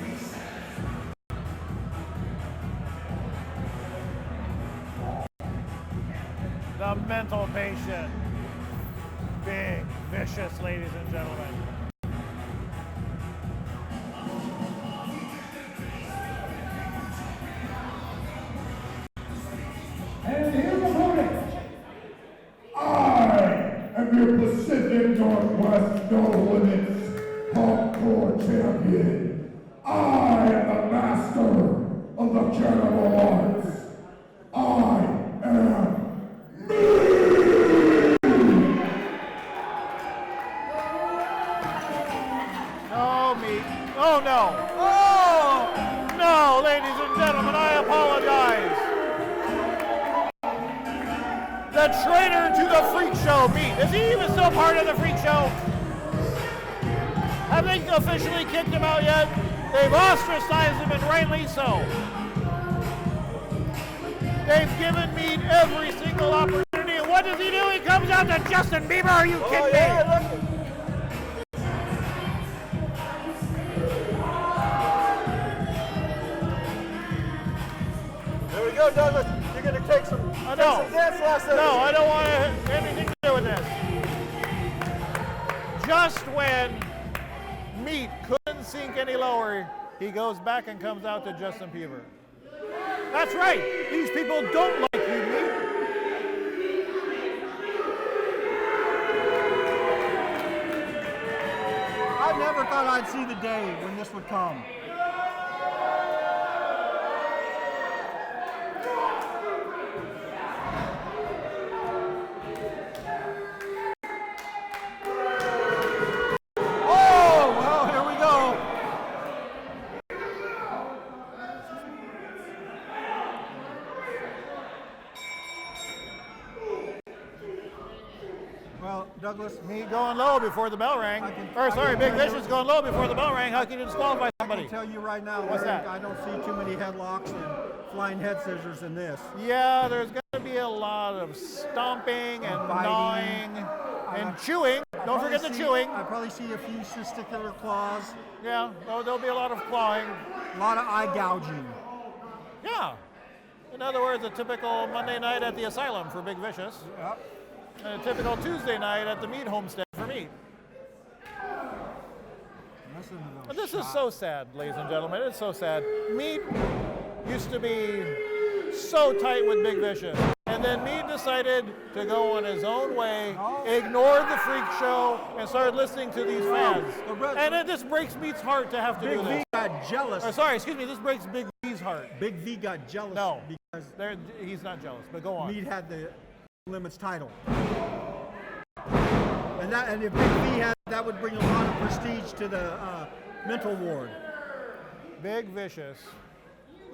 The mental patient. Big Vicious, ladies and gentlemen. And his opponent, I am your Pacific Northwest No Limits Hardcore Champion. I am the master of the cannibal arts. I am Oh, me. Oh, no. Oh, no, ladies and gentlemen, I apologize. The traitor to the freak show, Meat. Is he even still part of the freak show? Have they officially kicked him out yet? They've ostracized him, and rightly so. They've given Meat every single opportunity, and what does he do? He comes out to Justin Bieber. Are you kidding me? There we go, Douglas. You're going to take some dance lessons. No, I don't want anything to do with this. Just when Meat couldn't sink any lower, he goes back and comes out to Justin Bieber. That's right. These people don't like you, Meat. I never thought I'd see the day when this would come. Oh, well, here we go. Well, Douglas, Me going low before the bell rang. Big Vicious going low before the bell rang. How can you disqualify I somebody? can tell you right now, What's Larry, that? I don't see too many headlocks and flying head scissors in this. Yeah, there's going to be a lot of stomping and Biting. gnawing and chewing. Don't forget the chewing. I probably see a few testicular claws, Yeah, there'll be a lot of clawing. a lot of eye gouging. Yeah. In other words, a typical Monday night at the asylum for Big Vicious. Yep. And a typical Tuesday night at the Meat Homestead for Meat. Listen to those And this is shots. so sad, ladies and gentlemen. It's so sad. Meat used to be so tight with Big Vicious. And then Meat decided to go on his own way, ignored the freak show, and started listening to these fans. And it just breaks Meat's heart to have to Big do V this. got jealous. This breaks Big V's heart. Big V got jealous No, because he's not jealous, but go on. Meat had the Limits title. And if Big V had, that would bring a lot of prestige to the mental ward. Big Vicious.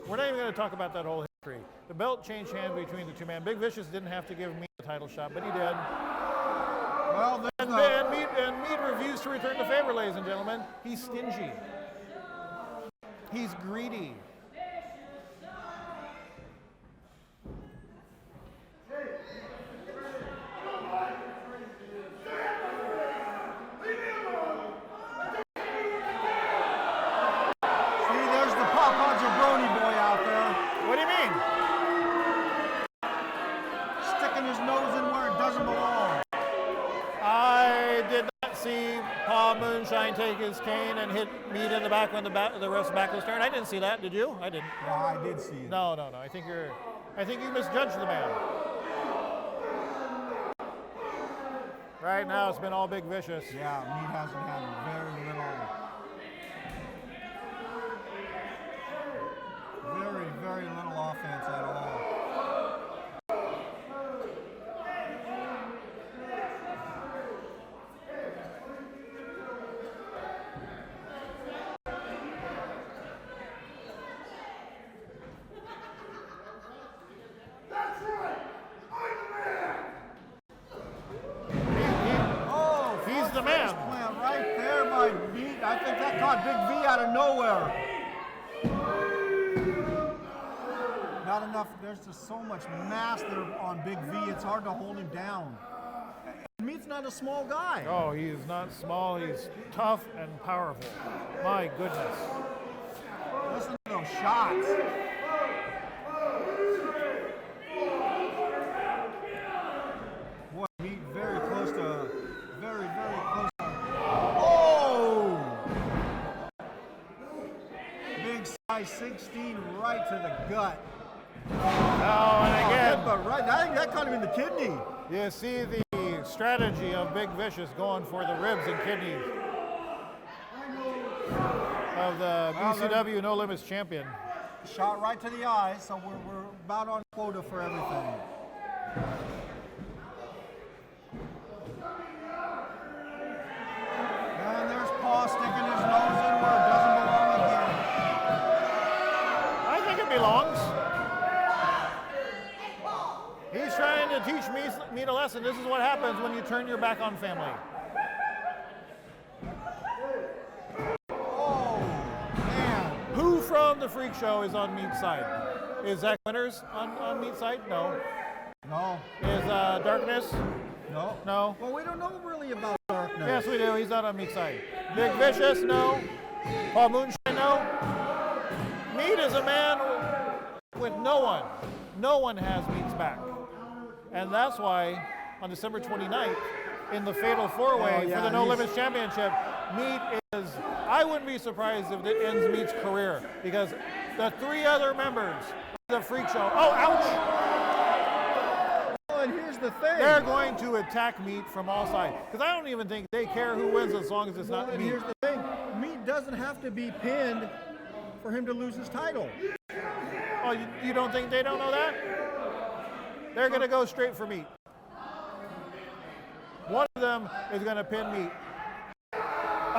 We're not even going to talk about that whole history. The belt changed hands between the two men. Big Vicious didn't have to give Meat the title shot, but he did. Well, And Meat refused to return the favor, ladies and gentlemen. He's stingy. He's greedy. see, there's the Papa Jabroni boy out there, What do you mean? sticking his nose in where it doesn't belong. I did not see Paul Moonshine take his cane and hit Meat in the back when the ref's back was turned. I didn't see that. Did you? I didn't. Yeah, I did see it. No. I think you misjudged the man. Right now, it's been all Big Vicious. Yeah, Meat hasn't had very little offense at all. Oh, He's the man. plant right there by Meat. I think that caught Big V out of nowhere. Not enough. There's just so much mass there on Big V. It's hard to hold him down. And Meat's not a small guy. Oh, he's not small. He's tough and powerful. My goodness. Listen to those shots. Boy, Meat very close to, very High 16 right to the gut. Oh, and again, But right, I think that caught him in the kidney. you see the strategy of Big Vicious going for the ribs and kidneys of the BCW No Limits champion. Shot right to the eyes, so we're about on quota for everything. And there's Paul sticking his nose in where it doesn't belong again. I think it belongs. He's trying to teach me a lesson. This is what happens when you turn your back on family. Oh, man. Who from the Freak Show is on Meat's side? Is Zach Winters on Meat's side? No. No. Is Darkness? No. No. Well, we don't know really about Darkness. Yes, we do. He's not on Meat's side. Big Vicious? No. Paul Moonshine? No. Meat is a man with no one. No one has Meat's back. And that's why on December 29th, in the Fatal 4-Way for the No Limits Championship, Meat is, I wouldn't be surprised if it ends Meat's career, because the 3 other members of the Freak Show, oh, ouch! Well, and here's the thing. They're going to attack Meat from all sides, because I don't even think they care who wins as long as it's not and Meat. here's the thing. Meat doesn't have to be pinned for him to lose his title. Oh, you don't think they don't know that? They're going to go straight for Meat. One of them is going to pin Meat.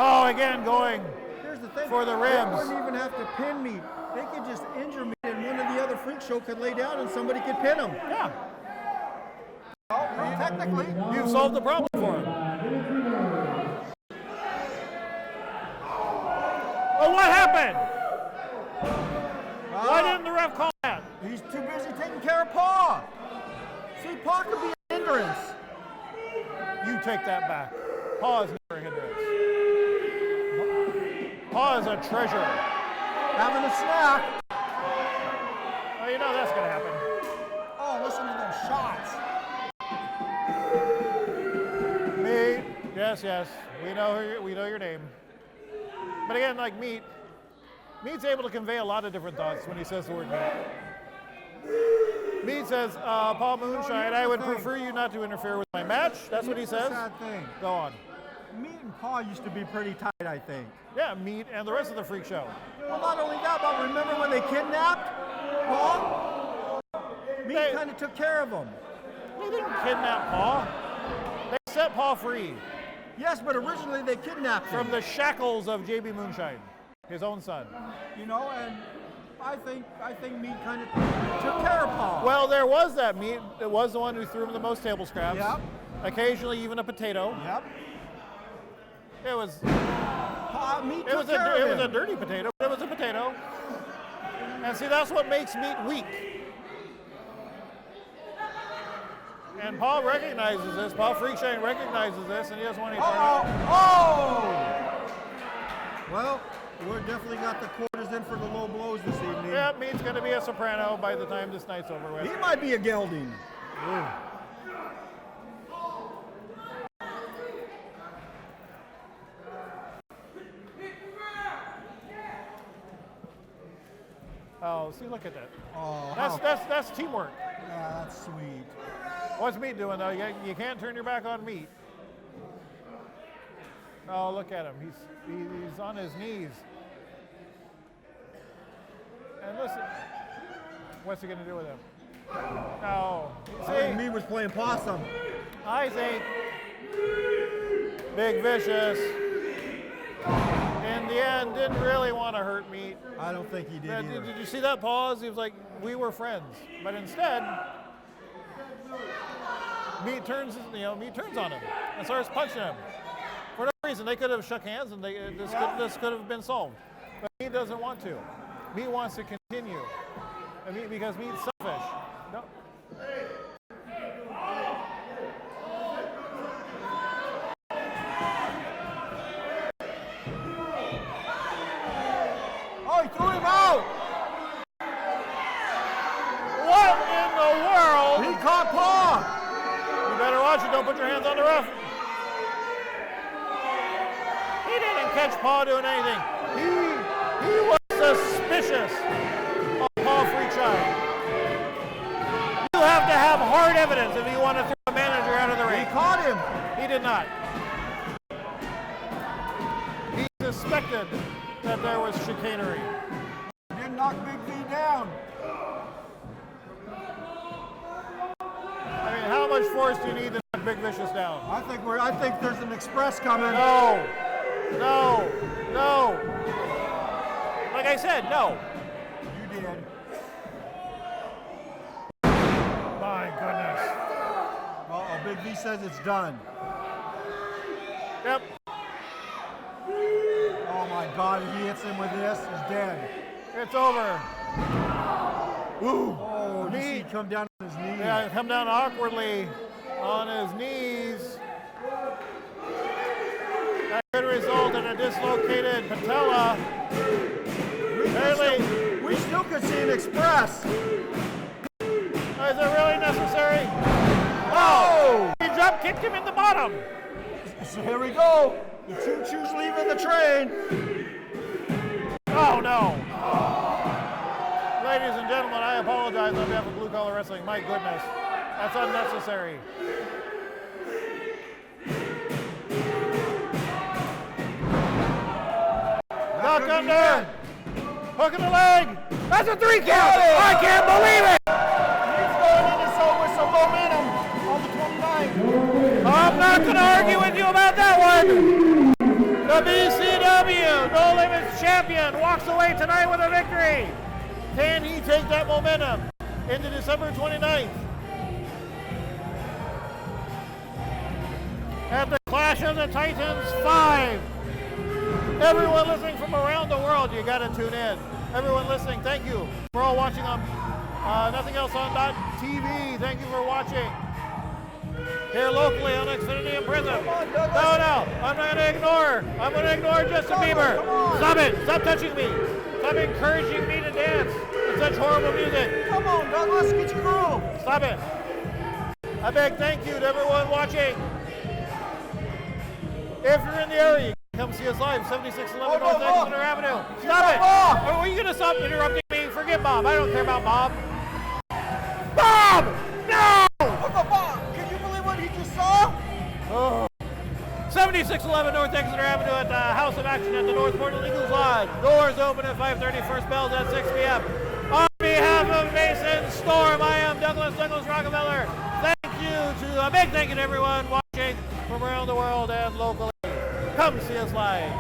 Oh, again going Here's the thing. for the They ribs. wouldn't even have to pin Meat. They could just injure Meat, and one of the other Freak Show could lay down and somebody could pin him. Yeah, Well, technically, you've solved the problem for him. Well, what happened? Why didn't the ref call that? he's too busy taking care of Paul. See, Paul could be an hindrance. You take that back. Paul is never a hindrance. Paul is a treasure. Having a snack. Well, you know that's going to happen. Oh, listen to those shots. Meat. Yes. We know your name. But again, like Meat's able to convey a lot of different thoughts when he says the word meat. Meat says, Paul Moonshine, I would prefer you not to interfere with my match. That's what he says. Sad thing. Go on. Meat and Paul used to be pretty tight, I think. Yeah, Meat and the rest of the Freak Show. Well, not only that, but remember when they kidnapped Paul? Meat kind of took care of him. They didn't kidnap Paul. They set Paul free Yes, but originally they kidnapped him. from the shackles of JB Moonshine, his own son. You know, and I think Meat kind of took care of Paul. Well, there was that Meat. It was the one who threw him the most table scraps. Yep. Occasionally even a potato. Yep. It was Meat It took was care a of him. dirty potato, but it was a potato. And see, that's what makes Meat weak. And Paul recognizes this. Paul Freakshine recognizes this, and he doesn't want any part of it. Oh! Well, we're definitely got the quarters in for the low blows this evening. Yeah, Meat's going to be a soprano by the time this night's over with. He might be a gelding. Oh, see, look at that. Oh, That's teamwork. yeah, that's sweet. What's Meat doing, though? You can't turn your back on Meat. Oh, look at him. He's on his knees. And listen, what's he going to do with him? Oh, see, Meat was playing possum. I think Big Vicious, in the end, didn't really want to hurt Meat. I don't think he did But either. did you see that pause? He was like, we were friends. But instead, Meat turns on him and starts punching him. For no reason, they could have shook hands and this could have been solved. But Meat doesn't want to. Meat wants to continue. Because Meat's selfish. No. Oh, he threw him out! What in the world? He caught Paul! You better watch it. Don't put your hands on the ref. He didn't catch Paul doing anything. He was suspicious. evidence if you want to throw a manager out of the ring. He caught him. He did not. He suspected that there was chicanery. Didn't knock Big V down. I mean, how much force do you need to knock Big Vicious down? I think there's an express coming. No. No. No. Like I said, no. You did. My goodness. Uh-oh, Big V says it's done. Yep. Oh my God, if he hits him with this, he's dead. It's over. Ooh. Oh, you see he come down on his knees. Yeah, come down awkwardly on his knees. That could result in a dislocated patella. We still could see an express. Is it really necessary? Oh! He jump kicked him in the bottom. So here we go. The choo-choo's leaving the train. Oh no. Ladies and gentlemen, I apologize on behalf of Blue Collar Wrestling. My goodness, that's unnecessary. Knock under. Hook in the leg. That's a 3 count. I can't believe it. He's going into with some momentum on the 29th. I'm not going to argue with you about that one. The BCW No Limits champion walks away tonight with a victory. Can he take that momentum into December 29th? At the Clash of the Titans 5. Everyone listening from around the world, you got to tune in. Everyone listening, thank you for all watching on Nothing Else on .tv. Thank you for watching. Here locally on Xfinity and Prism. No, I'm not going to ignore. I'm going to ignore Justin Bieber. Stop it. Stop touching me. Stop encouraging me to dance with such horrible music. Come on, Douglas, get your groove. Stop it. I beg thank you to everyone watching. If you're in the area, you can come see us live, 7611 North Exeter Avenue. Stop it. Are you going to stop interrupting me? Forget Bob. I don't care about Bob. Bob! No! Uncle Bob, can you believe what he just saw? Oh. 7611 North Exeter Avenue at the House of Action at the North Portland Eagles Lodge. Doors open at 5:30, first bells at 6 p.m. On behalf of Mason Storm, I am Douglas Rockefeller. A big thank you to everyone watching from around the world and locally. Come see us live.